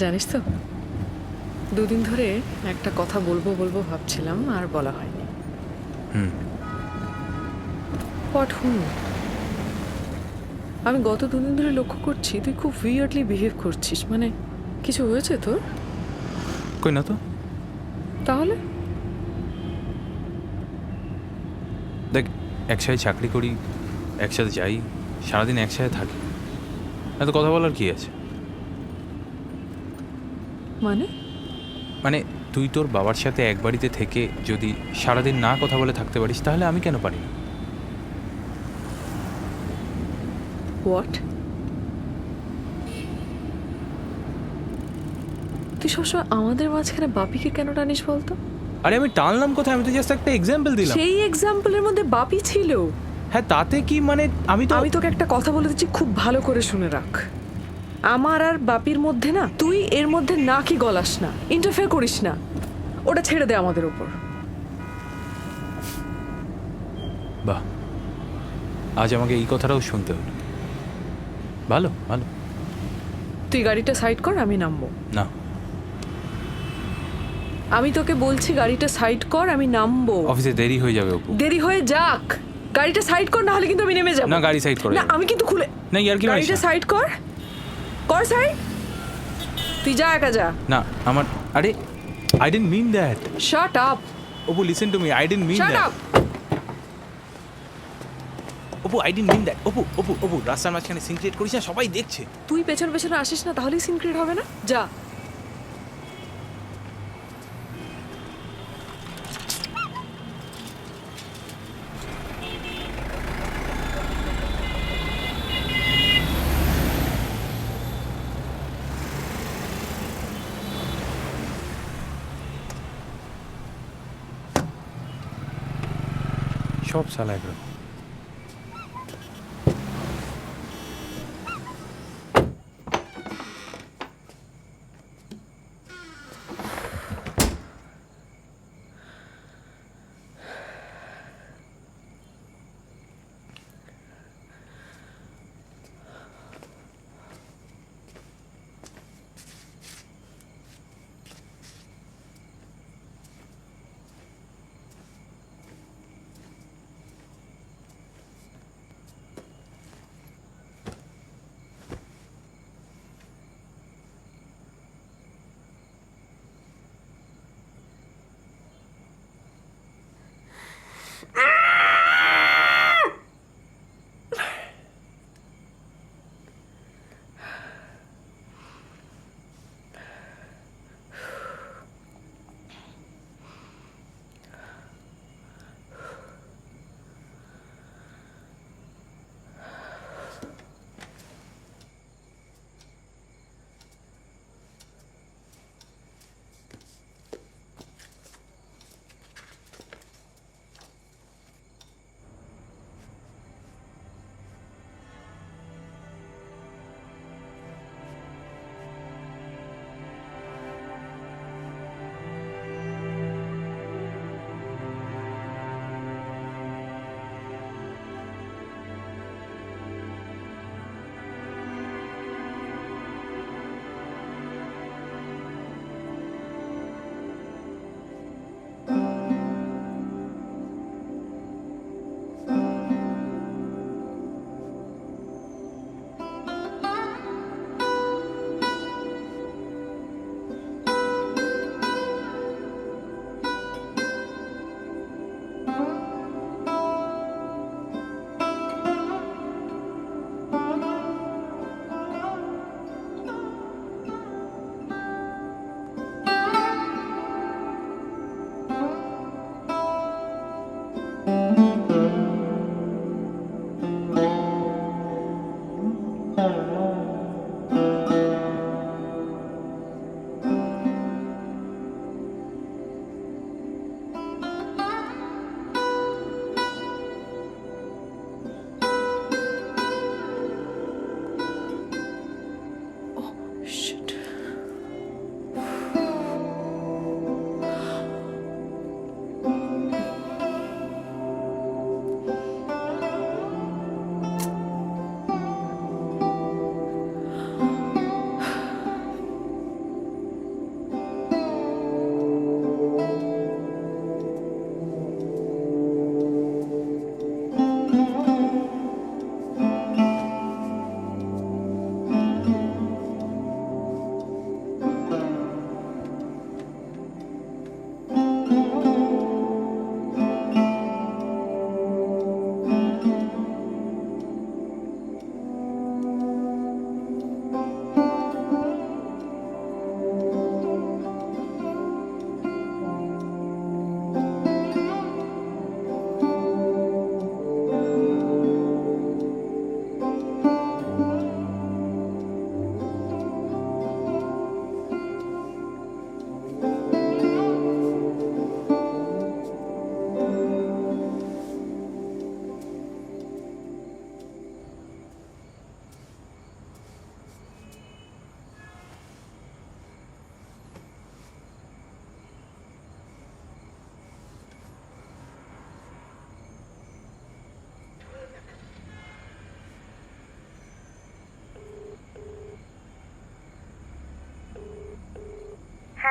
জানিস তো, দুদিন ধরে একটা কথা বলবো বলবো ভাবছিলাম, আর বলা হয়নি। হোয়াট হুম আমি গত দুদিন ধরে লক্ষ্য করছি তুই খুব উইয়ার্ডলি বিহেভ করছিস। মানে কিছু হয়েছে তোর? কই না তো। তাহলে দেখ, একসাথে চাকরি করি, একসাথে যাই, সারাদিন একসাথে থাকি, এত কথা বলার কি আছে? মানে মানে তুই তোর বাবার সাথে এক বাড়িতে থেকে যদি সারাদিন না কথা বলে থাকতে পারিস, তাহলে আমি কেন পারি না? হোয়াট? তুই সবসময় আমাদের মাঝখানে বাপিকে কেন টানিস বলতো? আরে আমি টানলাম কোথায়? আমি তো জাস্ট একটা এক্সাম্পল দিলাম। সেই এক্সাম্পলের মধ্যে বাপি ছিল। হ্যাঁ, তাতে কি মানে? আমি তোকে একটা কথা বলে দিচ্ছি, খুব ভালো করে শুনে রাখ। আমার আর বাপির মধ্যে না, তুই এর মধ্যে না কি গলাস না, ইন্টারফেয়ার করিস না, ওটা ছেড়ে দে আমাদের উপর। বাহ, আজ আমাকে এই কথাটাও শুনতে হলো। ভালো ভালো। তুই গাড়িটা সাইড কর, আমি নামবো। না, আমি তোকে বলছি গাড়িটা সাইড কর, আমি নামবো। অফিসে দেরি হয়ে যাবে অপু। দেরি হয়ে যাক, গাড়িটা সাইড কর, না হলে কিন্তু আমি নেমে যাবো। না, গাড়ি সাইড করে না, আমি কিন্তু খুলে না, ইয়ার কি গাড়িটা সাইড কর, কর সাইড। তুই যা, একা যা। না, আমার আরে I didn't mean that. Shut up Apu, listen to me, I didn't mean shut that. Up. Apu, I didn't mean that. Apu Apu Apu, রাস্তার মাঝখানে সিন ক্রিয়েট করিস না, সবাই দেখছে। তুই পেছনে পেছনে আসিস না, তাহলেই সিন ক্রিয়েট হবে না। যা। সব সালা একরকম।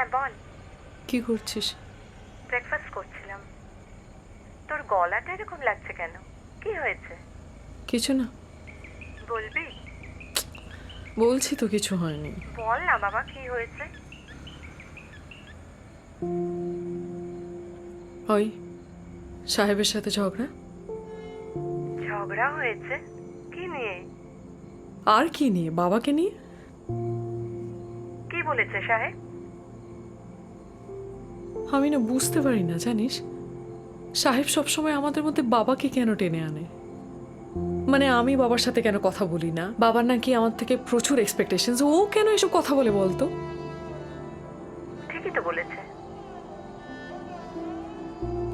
হ্যাঁ বল। কি করছিস? ব্রেকফাস্ট করছিলাম। তোর গলাটা এরকম লাগছে কেন? কি হয়েছে? কিছু না, বলবি? বলছি তো কিছু হয়নি। বল না বাবা, কি হয়েছে? ওই সাহেবের সাথে ঝগড়া। ঝগড়া হয়েছে? কি নিয়ে? আর কি নিয়ে? বাবাকে নিয়ে। কি বলেছে সাহেব? আমি না বুঝতে পারি না, জানিস, সাহেব সবসময় আমাদের মধ্যে বাবাকে কেন টেনে আনে। মানে আমি বাবার সাথে কেন কথা বলি না, বাবার নাকি আমার থেকে প্রচুর এক্সপেকটেশনস, ও কেন এসব কথা বলে বলতো? ঠিকই তো বলেছে।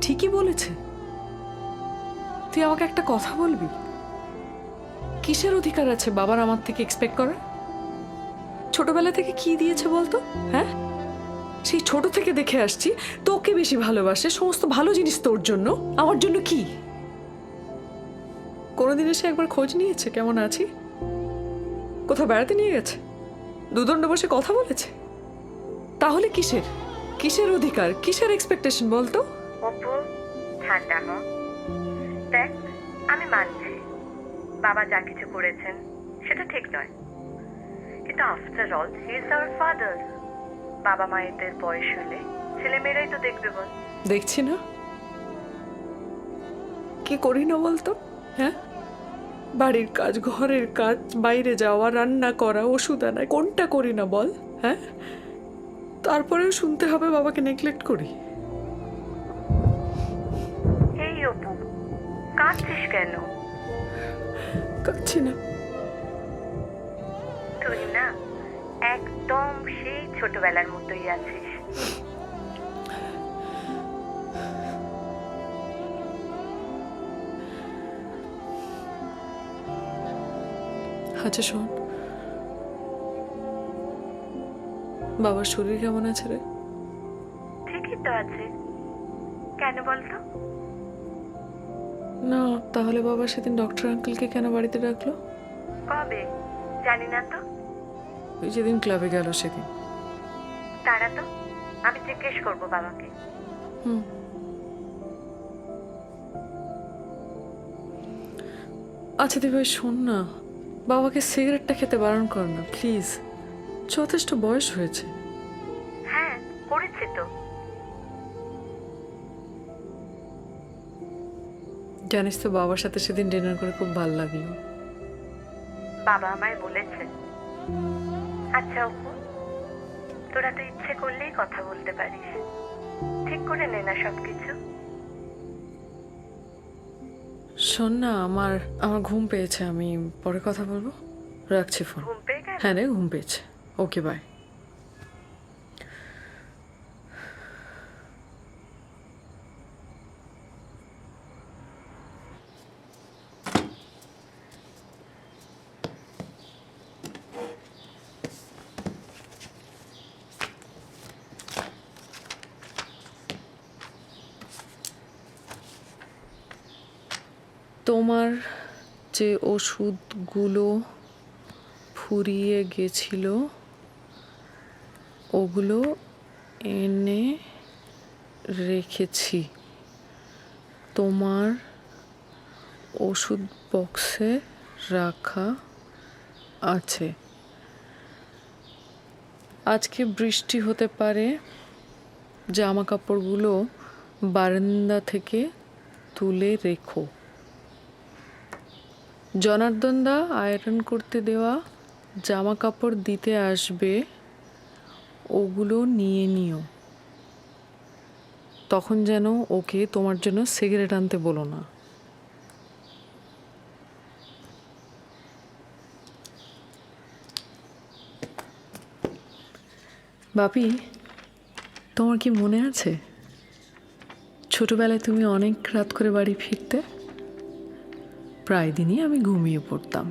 ঠিকই বলেছে। তুই আমাকে একটা কথা বলবি, কিসের অধিকার আছে বাবার আমার থেকে এক্সপেক্ট করার? ছোটবেলা থেকে কি দিয়েছে বলতো? হ্যাঁ, সেই ছোট থেকে দেখে আসছি তোকে বেশি ভালোবাসে, সমস্ত ভালো জিনিস তোর জন্য, আমার জন্য কি? কোনোদিন এসে একবার খোঁজ নিয়েছে কেমন আছি? কোথাও বেড়াতে নিয়ে গেছে? দুদণ্ড বসে কথা বলেছে? তাহলে কিসের কিসের অধিকার, কিসের এক্সপেকটেশন বলতো? অপু, ঠান্ডা হ। দেখ, আমি মানছি বাবা যা কিছু করেছেন সেটা ঠিক নয়, কিন্তু after all he is our father. বাবা মায়েদের বয়স হলে ছেলেমেয়েরাই তো দেখবে বল। দেখছি না, কি করি না বলতো? হ্যাঁ, বাড়ির কাজ, ঘরের কাজ, বাইরে যাওয়া, রান্না করা, ওষুধ আনা, কোনটা করি না বল? হ্যাঁ, তারপরেও শুনতে হবে বাবাকে নেগলেক্ট করি। এই অপু, কাঁদছিস কেন? কাচ্ছি না। তুই না একদম সেই ছোটবেলার মতোই আছিস। আচ্ছা শোন, বাবার শরীর কেমন আছে রে? ঠিকই তো আছে। কেন বলতো? না, তাহলে বাবা সেদিন ডক্টর আঙ্কেলকে কেন বাড়িতে ডাকলো? কবে? জানি না তো। ওই যেদিন ক্লাবে গেল সেদিন। তারা তো, আমি জিজ্ঞেস করবো বাবাকে। হুম, আচ্ছা দিদি শোন না, বাবাকে সিগারেটটা খেতে বারণ কর না প্লিজ, যথেষ্ট বয়স হয়েছে। হ্যাঁ, করেছি তো। জানিস তো, বাবার সাথে সেদিন ডিনার করে খুব ভালো লাগলো। বাবা আমায় বলেছে। আচ্ছা অপু, তোরা তো ইচ্ছে করলেই কথা বলতে পারিস, ঠিক করে নে না সবকিছু। শোন না, আমার ঘুম পেয়েছে, আমি পরে কথা বলবো, রাখছি ফোন। ঘুম পেয়ে গেল? হ্যাঁ রে, ঘুম পেয়েছে। ওকে, বাই। তোমার যে ওষুধগুলো ফুরিয়ে গেছিল ওগুলো এনে রেখেছি তোমার ওষুধ বক্সে রাখা আছে। আজকে বৃষ্টি হতে পারে, জামা কাপড়গুলো বারান্দা থেকে তুলে রেখো। জনার্দন দা আয়রন করতে দেওয়া জামা কাপড় দিতে আসবে, ওগুলো নিয়ে নিও। তখন যেন ওকে তোমার জন্য সিগারেট আনতে বলো না। বাপি, তোমার কি মনে আছে ছোটবেলায় তুমি অনেক রাত করে বাড়ি ফিরতে? প্রায় দিনই আমি ঘুমিয়ে পড়তাম,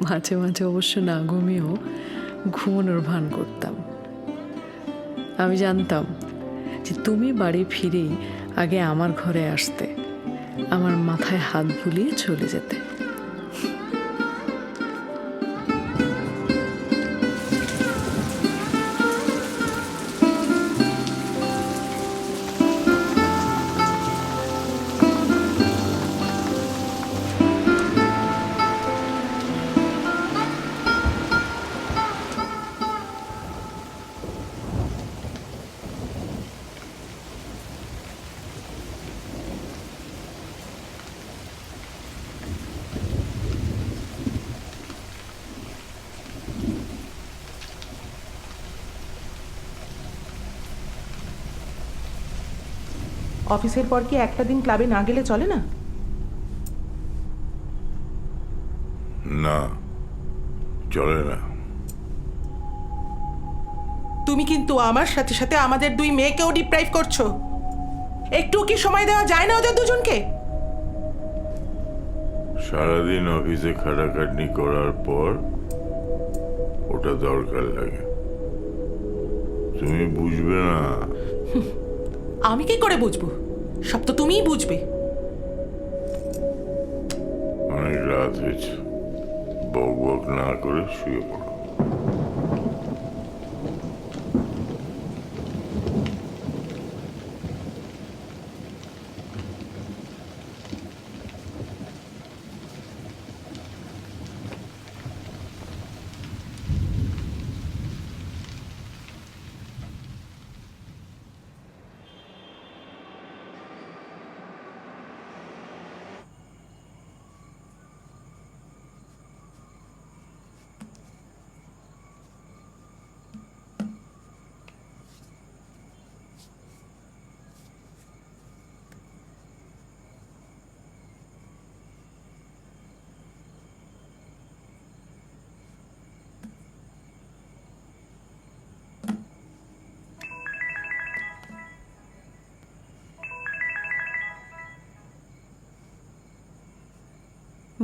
মাঝে মাঝে অবশ্য না ঘুমিয়েও ঘুমানোর ভান করতাম। আমি জানতাম যে তুমি বাড়ি ফিরেই আগে আমার ঘরে আসতে, আমার মাথায় হাত বুলিয়ে চলে যেতে। অফিসের পর কি একটা দিন ক্লাবে না গেলে চলে না? না, চলে না। তুমি কিন্তু আমার সাথে সাথে আমাদের দুই মেয়েকেও ডিপ্রাইভ করছো। একটু কি সময় দেওয়া যায় না ওদের দুজনকে? সারাদিন অফিসে খাটাখাটনি করার পর ওটা দরকার লাগে, তুমি বুঝবে না। আমি কি করে বুঝবো? সব তো তুমিই বুঝবে। অনেক রাত হয়েছে, বক বক না করে শুয়ে পড়ো।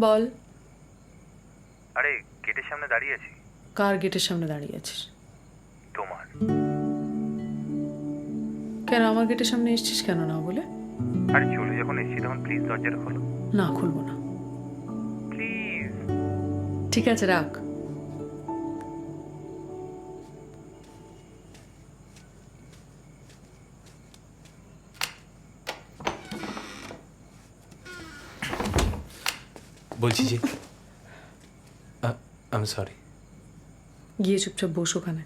বল। আরে গেটের সামনে দাঁড়িয়ে আছি। কার গেটের সামনে দাঁড়িয়ে আছিস? তোমার। কেন আমার গেটের সামনে এসেছিস কেন না বলে? আরে চলে যখন এসেছি তখন প্লিজ দরজাটা খোলো। না, খুলবো না। প্লিজ। ঠিক আছে, রাখ। বলছি যে আমি সরি। গিয়ে চুপচাপ বস ওখানে।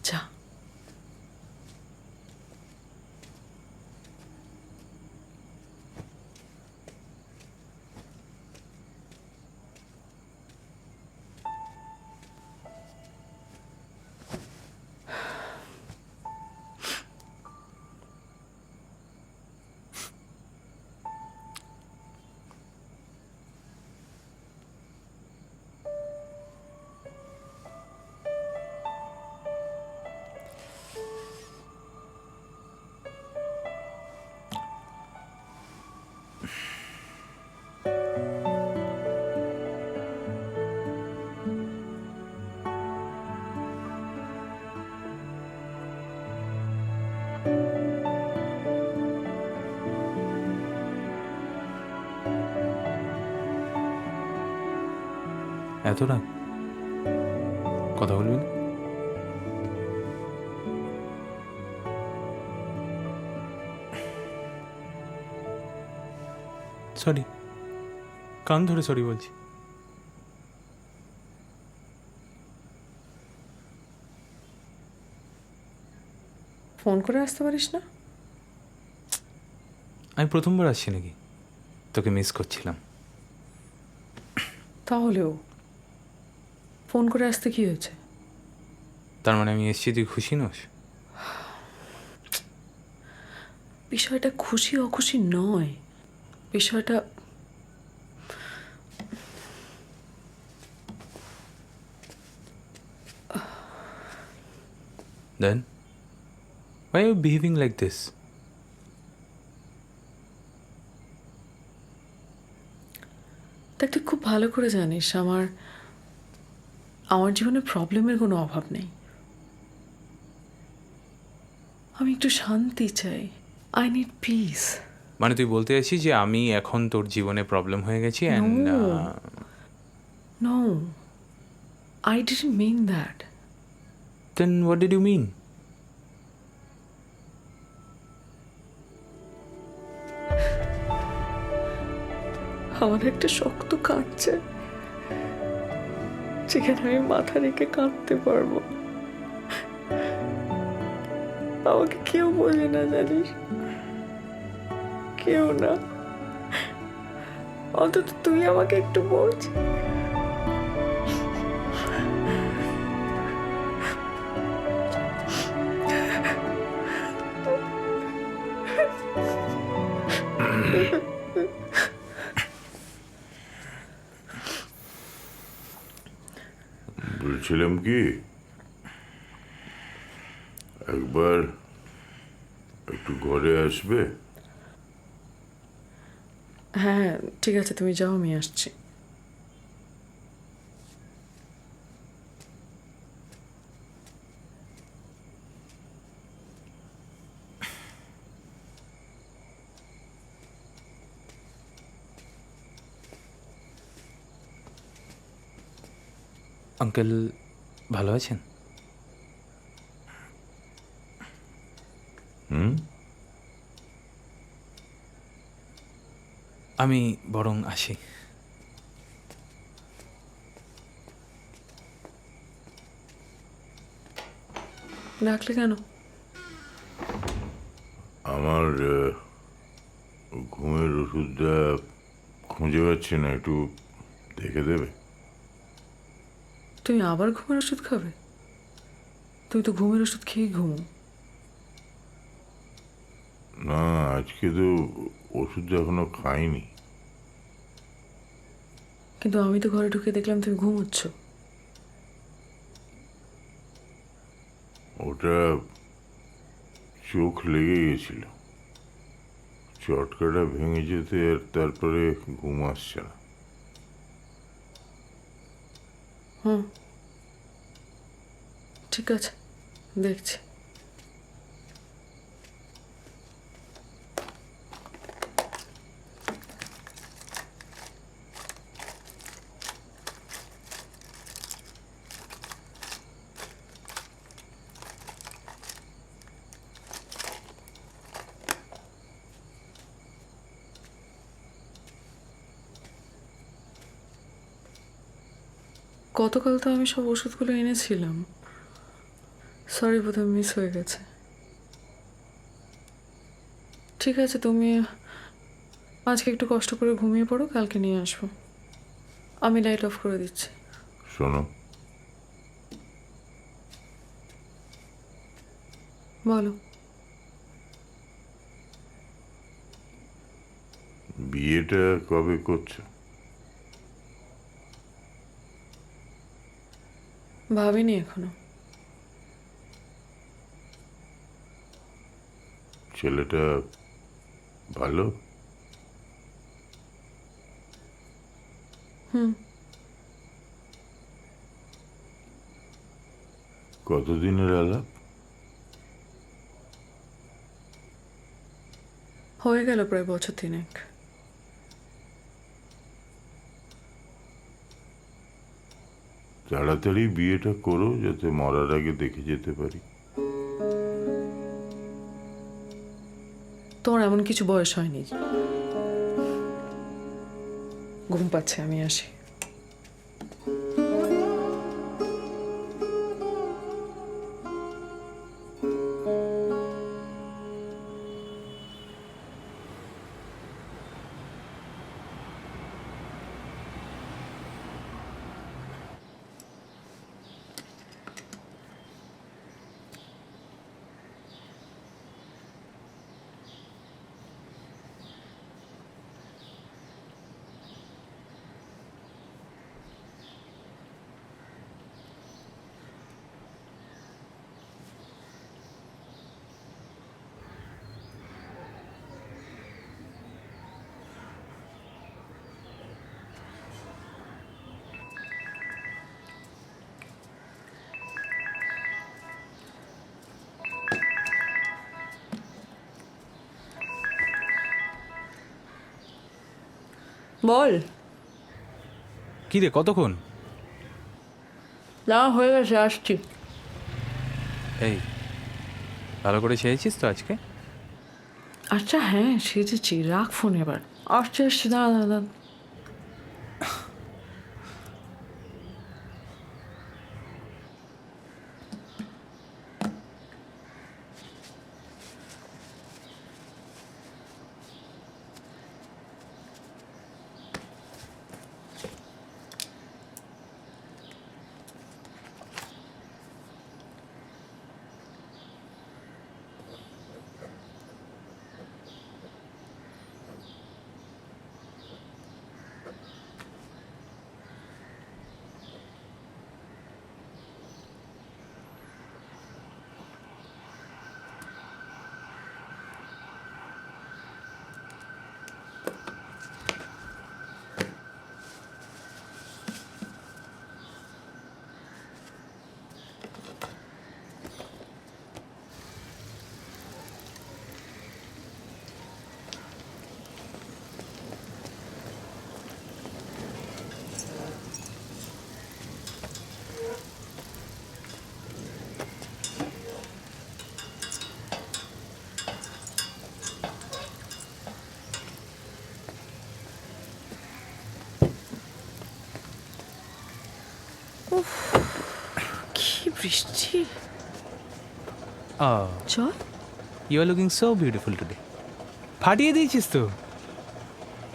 যা। এত রাগ, কথা বলবি না? সরি, কান ধরে সরি বলছি। ফোন করে আসতে পারিস না? আমি প্রথমবার আসছি নাকি, তোকে মিস করছিলাম। তাহলেও ফোন করে আসতে কি হয়েছে? তার মানে আমি এসছি, তুই খুশি নস? বিষয়টা খুশি অখুশি নয়, বিষয়টা Then why are you behaving like this? দেখ, তুই খুব ভালো করে জানিস আমার জীবনে প্রবলেমের কোনো অভাব নেই। আমি একটু শান্তি চাই। I need piece. মানে তুই বলতে চাইছিস যে আমি এখন তোর জীবনে প্রবলেম হয়ে গেছি? No, I didn't mean that. Then what did you mean? আমার একটা শক্ত কাঁদছে, যেখানে আমি মাথা রেখে কাঁদতে পারবো। আমাকে কেউ বোঝে না, জানিস, কেউ না। অন্তত তুই আমাকে একটু বোঝ। বলছিলাম কি, একবার একটু ঘরে আসবে? হ্যাঁ ঠিক আছে, তুমি যাও, আমি আসছি। আঙ্কেল ভালো আছেন? আমি বরং আসি। ডাকলে কেন? আমার ঘুমের ওষুধটা খুঁজে পাচ্ছি না, একটু দেখে দেবে? তুমি আবার ঘুমের ওষুধ খাবে? তুমি তো ঘুমের ওষুধ খেয়েই ঘুমো। না, আজকে তো ওষুধটা এখনো খাইনি। কিন্তু আমি তো ঘরে ঢুকে দেখলাম তুমি ঘুমোচ্ছ। ওটা চোখ লেগে গেছিল, চটকাটা ভেঙে যেতে আর তারপরে ঘুম আসছে না। হুম ঠিক আছে, দেখছি। গতকাল তো আমি সব ওষুধগুলো এনেছিলাম। সরি, বোধহয় মিস হয়ে গেছে। ঠিক আছে, তুমি আজকে একটু কষ্ট করে ঘুমিয়ে পড়ো, কালকে নিয়ে আসবো। আমি লাইট অফ করে দিচ্ছি। শোনো, বলো। বিয়েটা কবে করছো? ভাবিনি এখনো। ছেলেটা ভালো? হুম। কতদিনের আলাপ? হয়ে গেল প্রায় বছর 3। তাড়াতাড়ি বিয়েটা করো, যাতে মরার আগে দেখে যেতে পারি। তোমার এমন কিছু বয়স হয়নি। ঘুম পাচ্ছে, আমি আসি। বল। কি রে, কতক্ষণ? না, হয়ে গেছে, আসছি। এই ভালো করে সেরেছিস তো আজকে? আচ্ছা হ্যাঁ, সেজেছি। রাখ ফোন এবার। আসছি আসছি, দাঁড়া দাঁড়া দাঁড়া। বৃষ্টি চল you are looking so beautiful today. ফাটিয়ে দিয়েছিস তো।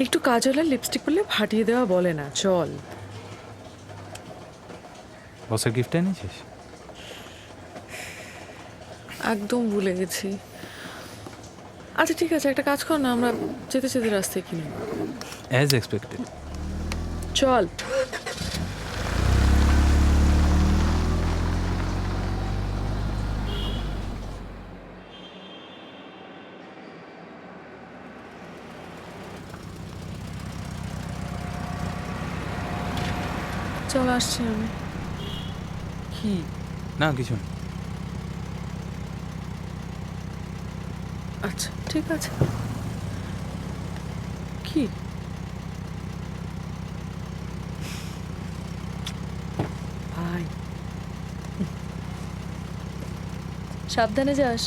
একটু কাজল আর লিপস্টিক পরলে ফাটিয়ে দেওয়া বলে না, চল। বসের গিফট এনেছিস? একদম ভুলে গেছি। আচ্ছা ঠিক আছে, একটা কাজ কর না, আমরা যেতে যেতে রাস্তায় কিনে নেব। As expected. চল। চল আসছি আমি। কি? না কিছু না। আচ্ছা ঠিক আছে। কি? ভাই সাবধানে যাস।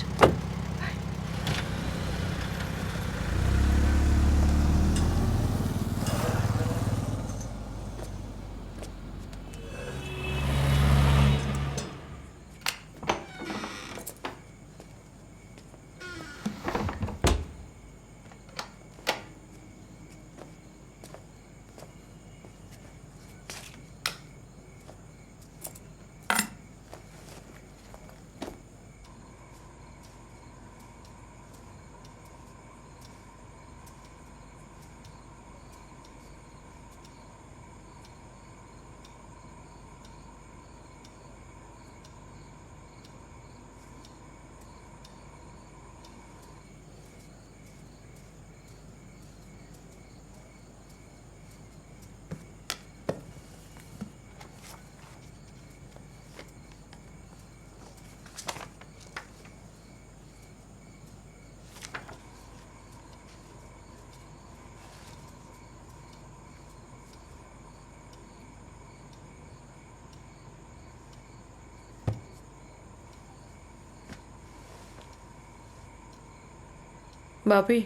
বাপি,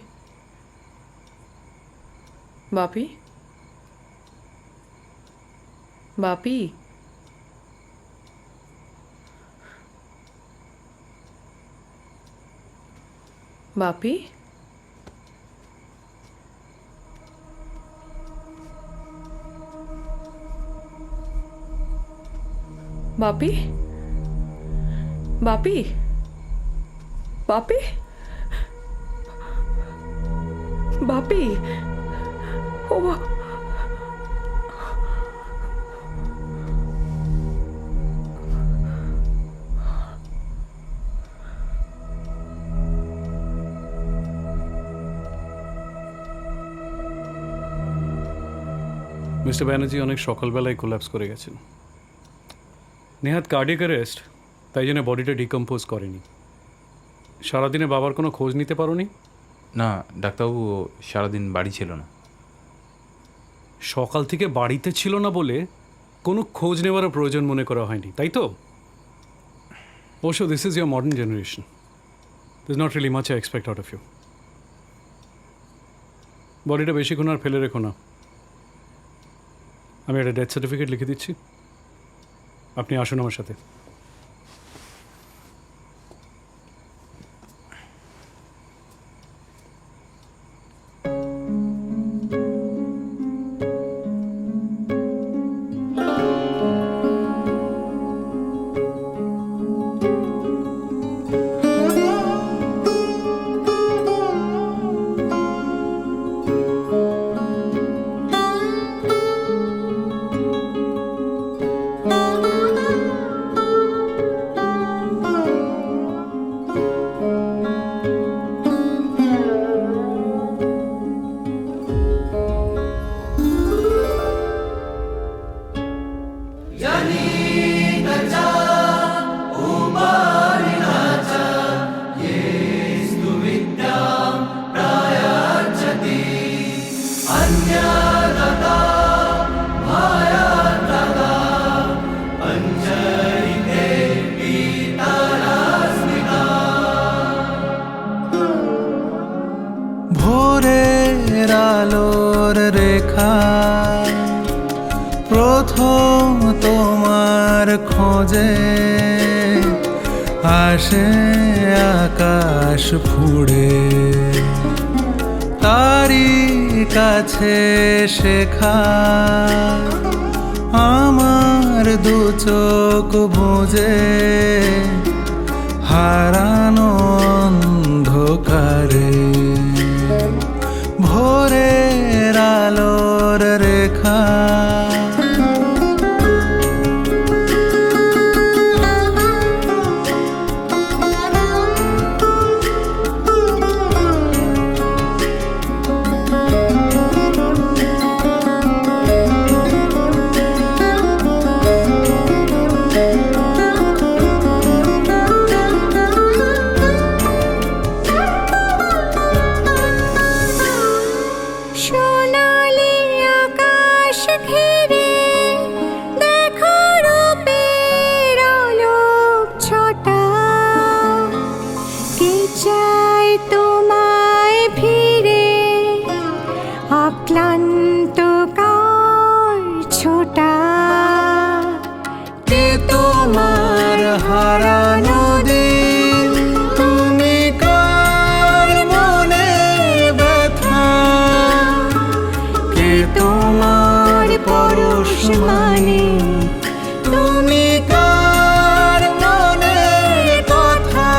বাপি, বাপি, বাপি, বাপি, বাপি, বাপি, বাপি, ও মিস্টার ব্যানার্জি অনেক সকালবেলায় কোল্যাপস করে গেছেন। নেহাত কার্ডিয়াক অ্যারেস্ট, তাই জন্য বডিটা ডিকম্পোজ করেনি। সারাদিনে বাবার কোনো খোঁজ নিতে পারোনি? না ডাক্তারবাবু, ও সারাদিন বাড়ি ছিল না। সকাল থেকে বাড়িতে ছিল না বলে কোনো খোঁজ নেওয়ারও প্রয়োজন মনে করা হয়নি, তাই তো? অবশ্য this is your modern generation, this not really much I expect out of you. বডিটা বেশিক্ষণ আর ফেলে রেখো না। আমি একটা ডেথ সার্টিফিকেট লিখে দিচ্ছি, আপনি আসুন আমার সাথে। ভোরের আলোর রেখা প্রথম তোমার খোঁজে আসে আকাশ ফুড়ে, তারি কাছে শেখা আমার দু চোখ বুঝে হারানো অন্ধকারে, ভোরের আলোর রেখা সোনালি আকাশ ঘিরে দেখো রূপের আলোক ছটা, কে চাই তোমায় ফিরে অক্লান্ত কার ছোটা, কে তোমার হারানো দিন, তুমি কার মনে ব্যথা, কে তোমার পরশ মানে, তুমি কার মনের কথা,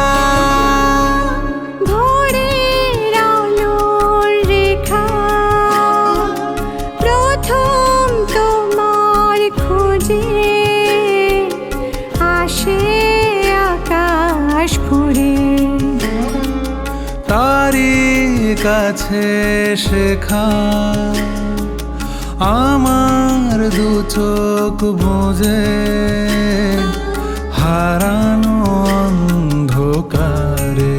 ভোরের আলোর রেখা প্রথম তোমার খোঁজে আসে আকাশ ফুরে, তারি কাছে শেখা আমার দু চোখ বুঝে হারানো অন্ধকারে,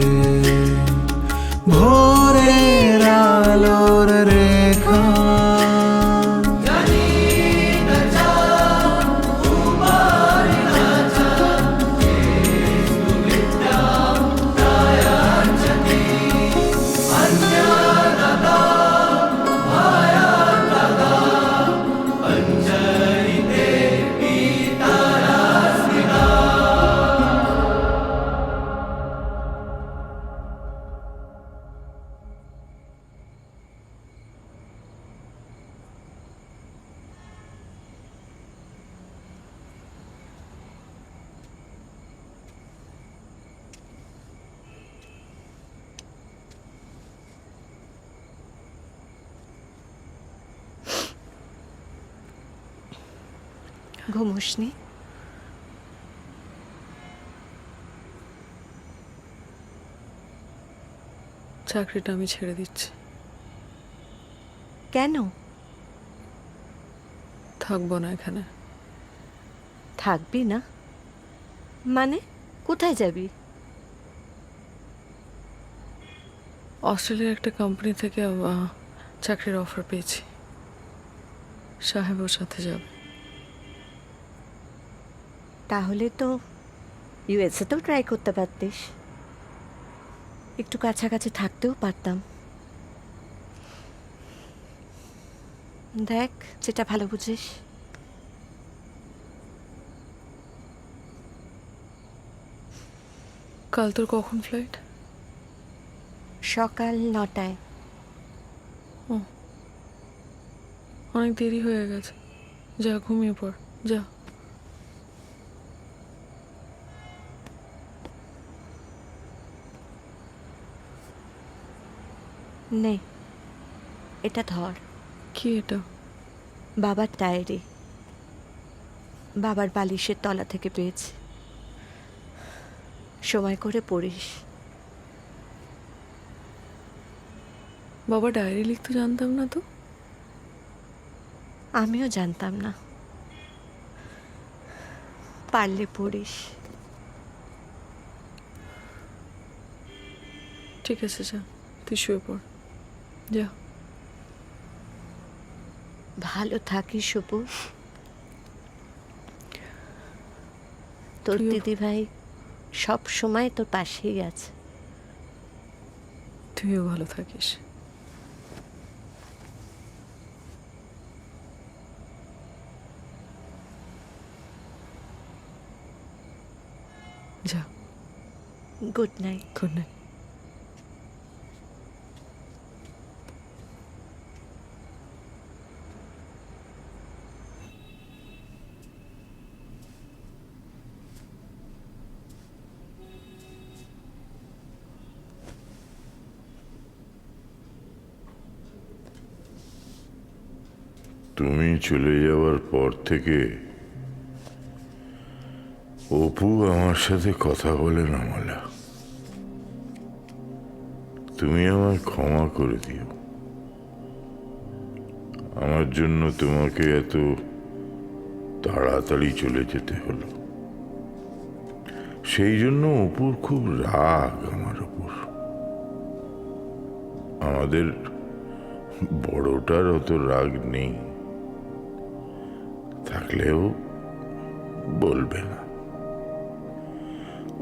ভোরের আলোর রেখা ঘুমোসনি? চাকরিটা আমি ছেড়ে দিচ্ছি। কেন? থাকবো না এখানে। থাকবি না মানে? কোথায় যাবি? অস্ট্রেলিয়ার একটা কোম্পানি থেকে চাকরির অফার পেয়েছি, সাহেব ওর সাথে যাবে। তাহলে তো ইউএসএ তেও ট্রাই করতে পারতিস, একটু কাছাকাছি থাকতেও পারতাম। দেখ যেটা ভালো বুঝিস। কাল তোর কখন ফ্লাইট? সকাল 9টায়। অনেক দেরি হয়ে গেছে, যা ঘুমিয়ে পড়, যা। নে এটা ধর। কি এটা? বাবার ডায়েরি, বাবার বালিশের তলা থেকে পেয়েছি, সময় করে পড়িস। বাবা ডায়েরি লিখতে জানতাম না তো। আমিও জানতাম না, পারলে পড়িস। ঠিক আছে, যা তুই শুয়ে পড়, যা। ভালো থাকিস শুভু। তোর দিদি ভাই সব সময় তোর পাশেই আছে। তুইও ভালো থাকিস। যা। Good night. Good night. তুমি চলে যাওয়ার পর থেকে অপু আমার সাথে কথা বলে না মালা। তুমি আমায় ক্ষমা করে দিও। আমার জন্য তোমাকে এত তাড়াতাড়ি চলে যেতে হলো। সেই জন্য অপুর খুব রাগ আমার উপর। আমাদের বড়টার অত রাগ নেই, থাকলেও বলবে না।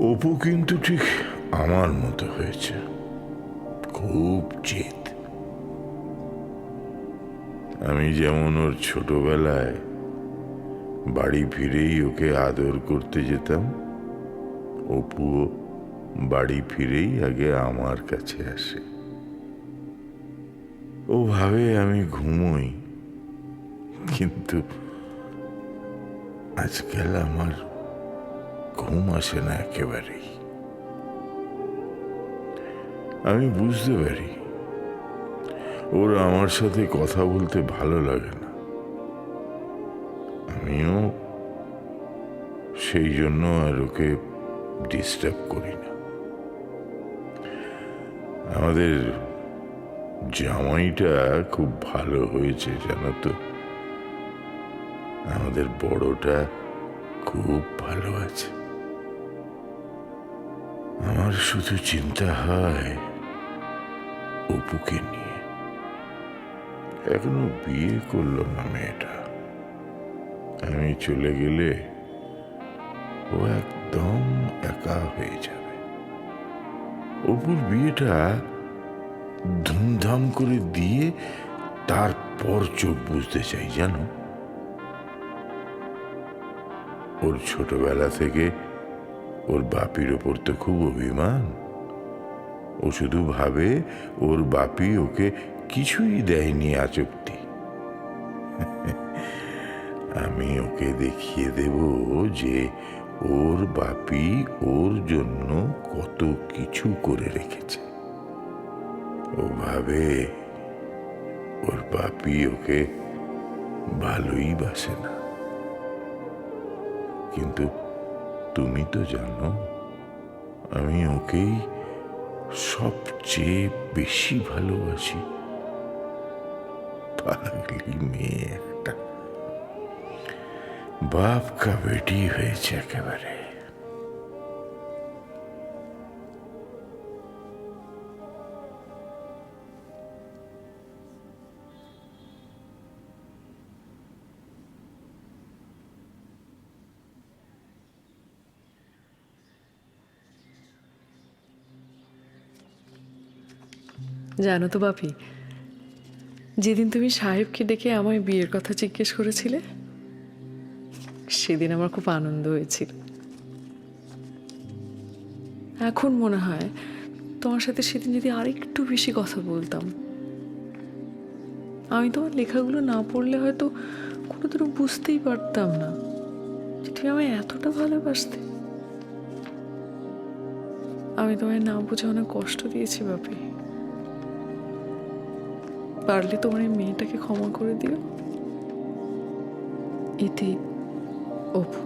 অপু কিন্তু ঠিক আমার মতো হয়েছে, খুব জেদ। আমি যেমন ওর ছোটবেলায় বাড়ি ফিরেই ওকে আদর করতে যেতাম, অপুও বাড়ি ফিরেই আগে আমার কাছে আসে। ও ভাবে আমি ঘুমোই, কিন্তু আজকাল আমার ঘুম আসে না একেবারেই। আমি বুঝতে পারি ওর আমার সাথে কথা বলতে ভালো লাগে না। আমিও সেই জন্য আর ওকে ডিস্টার্ব করি না। আমাদের জামাইটা খুব ভালো হয়েছে জানো তো। আমাদের বড়টা খুব ভালো আছে। আমার শুধু চিন্তা হয় অপুকে নিয়ে। এখনো বিয়ে করলো না মেয়েটা। আমি চলে গেলে ও একদম একা হয়ে যাবে। অপুর বিয়েটা ধুমধাম করে দিয়ে তারপর চোখ বুঝতে চাই জানো। ওর ছোটবেলা থেকে ওর বাপির ওপর তো খুব অভিমান। ও শুধু ভাবে ওর বাপি ওকে কিছুই দেয়নি আচক্তি। আমি ওকে দেখিয়ে দেব যে ওর বাপি ওর জন্য কত কিছু করে রেখেছে। ও ভাবে ওর বাপি ওকে ভালোই বাসে না। কিন্তু তুমি তো জানো আমি ওকেই সবচেয়ে বেশি ভালোবাসি। পাগলি মেয়ে একটা, বাপ কা বেটি হয়েছে একেবারে। জানো তো বাপি, যেদিন তুমি সাহেবকে ডেকে আমায় বিয়ের কথা জিজ্ঞেস করেছিলে, সেদিন আমার খুব আনন্দ হয়েছিল। এখন মনে হয় তোমার সাথে সেদিন যদি আরেকটু বেশি কথা বলতাম। আমি তোমার লেখাগুলো না পড়লে হয়তো কোনোদিনও বুঝতেই পারতাম না যে তুমি আমায় এতটা ভালোবাসতে। আমি তোমায় না বুঝে অনেক কষ্ট দিয়েছি বাপি। পারলে তোমার এই মেয়েটাকে ক্ষমা করে দিও। ইতি, অপু।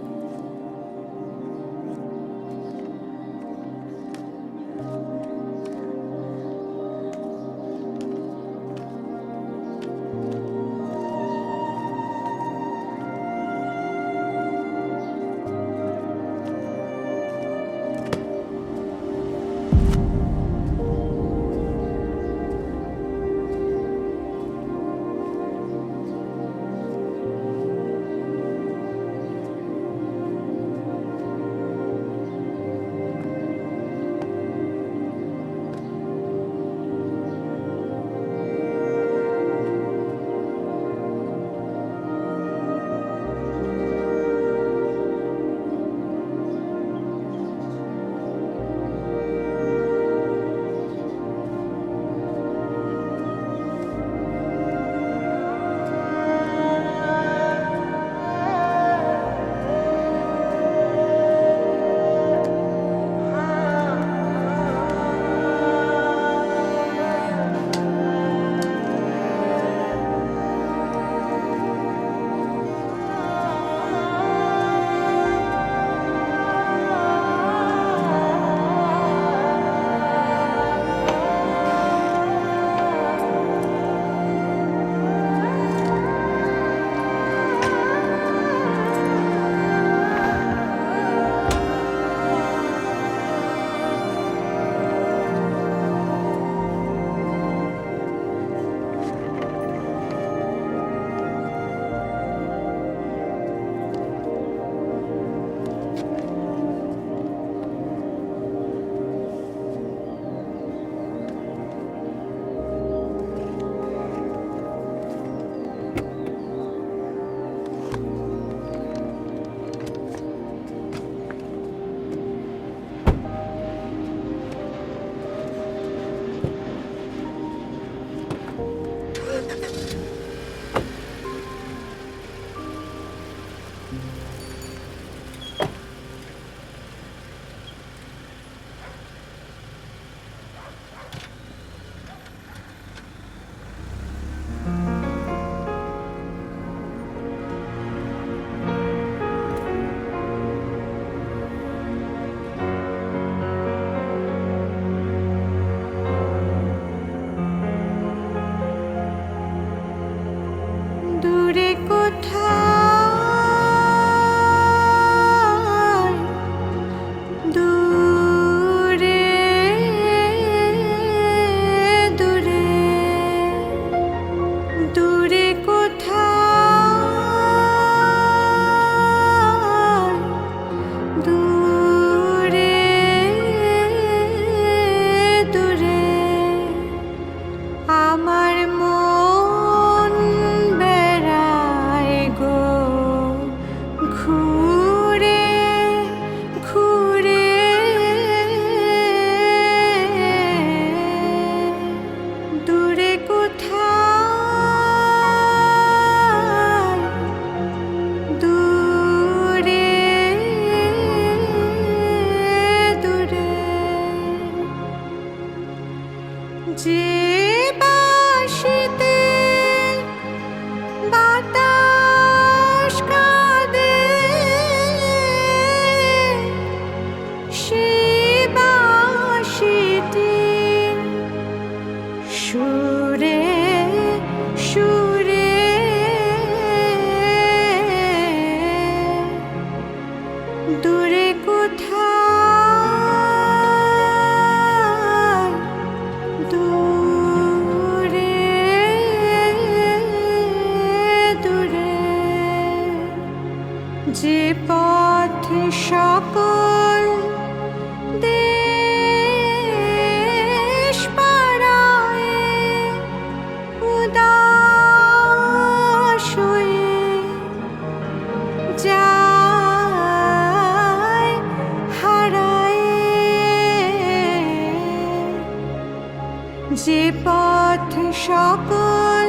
যে পথ সকল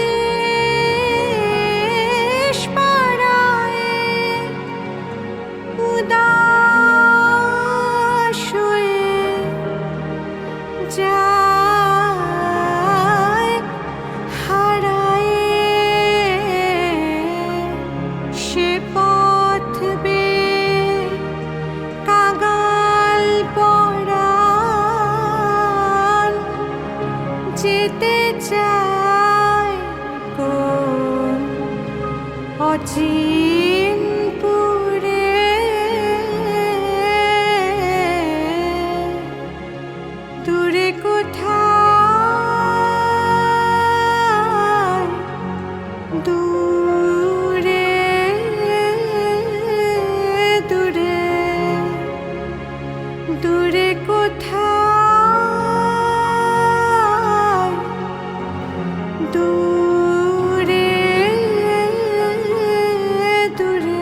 দেশ পাড়ায় উদাস হয়ে যায় হারায়, সে পথ বেয়ে কাঙাল পরাণ যেতে চায় কোন অচিনপুরে। দূরে কোথায়, দূরে দূরে দূরে কোথায়, দূরে দূরে।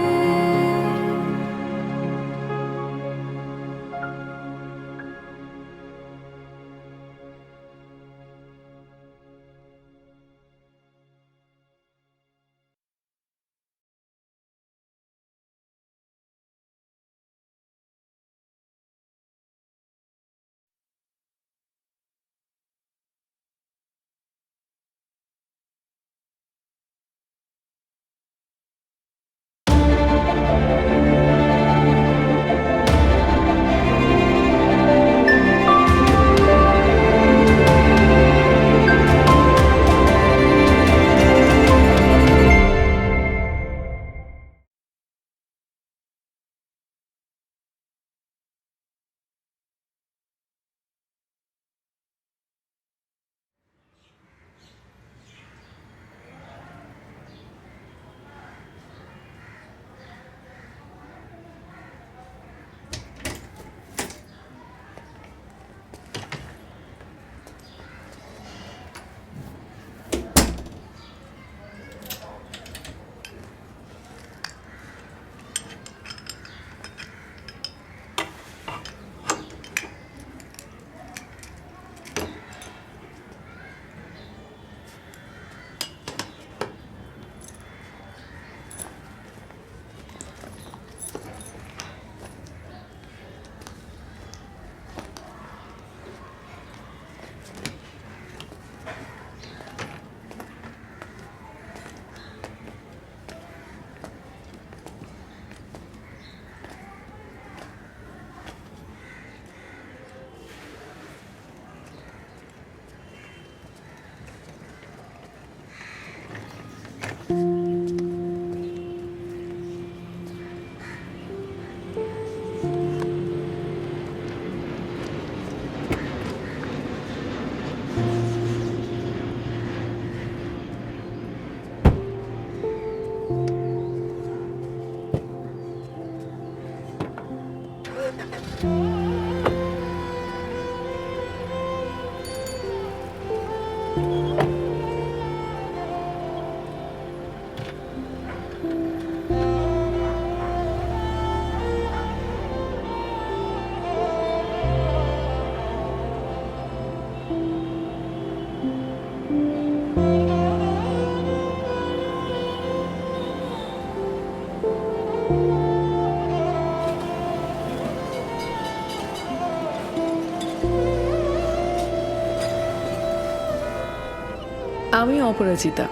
আমি অপরাজিতা।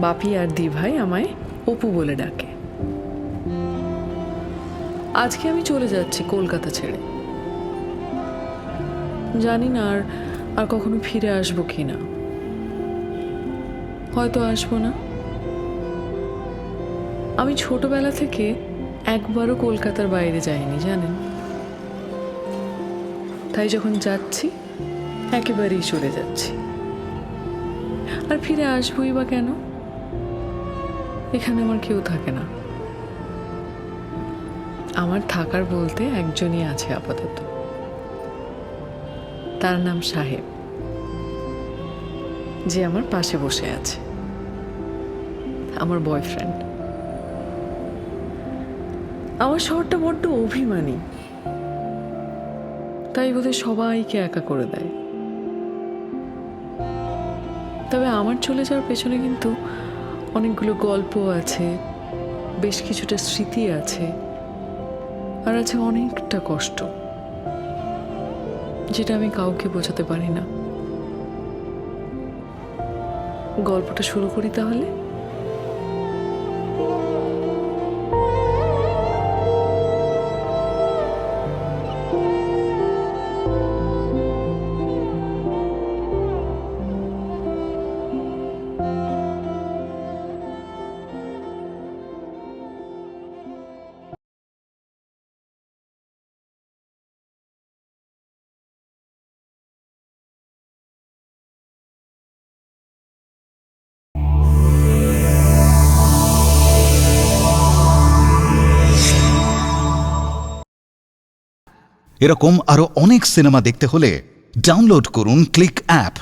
বাপি আর দি ভাই আমায় অপু বলে ডাকে। আজকে আমি চলে যাচ্ছি কলকাতা ছেড়ে। জানি না আর কখনো ফিরে আসবো কিনা, হয়তো আসবো না। আমি ছোটবেলা থেকে একবারও কলকাতার বাইরে যাইনি জানেন, তাই যখন যাচ্ছি একেবারেই চলে যাচ্ছি। আর ফিরে আসবোই বা কেন? এখানে আমার কেউ থাকে না। আমার থাকার বলতে একজনই আছে আপাতত, তার নাম সাহেব, যে আমার পাশে বসে আছে, আমার বয়ফ্রেন্ড। আমার শহরটা বড্ড অভিমানী, তাই বোধহয় সবাইকে একা করে দেয়। তবে আমার চলে যাওয়ার পেছনে কিন্তু অনেকগুলো গল্প আছে, বেশ কিছুটা স্মৃতি আছে, আর আছে অনেকটা কষ্ট, যেটা আমি কাউকে বোঝাতে পারি না। গল্পটা শুরু করি তাহলে। এরকম আরো অনেক সিনেমা দেখতে হলে ডাউনলোড করুন ক্লিক অ্যাপ।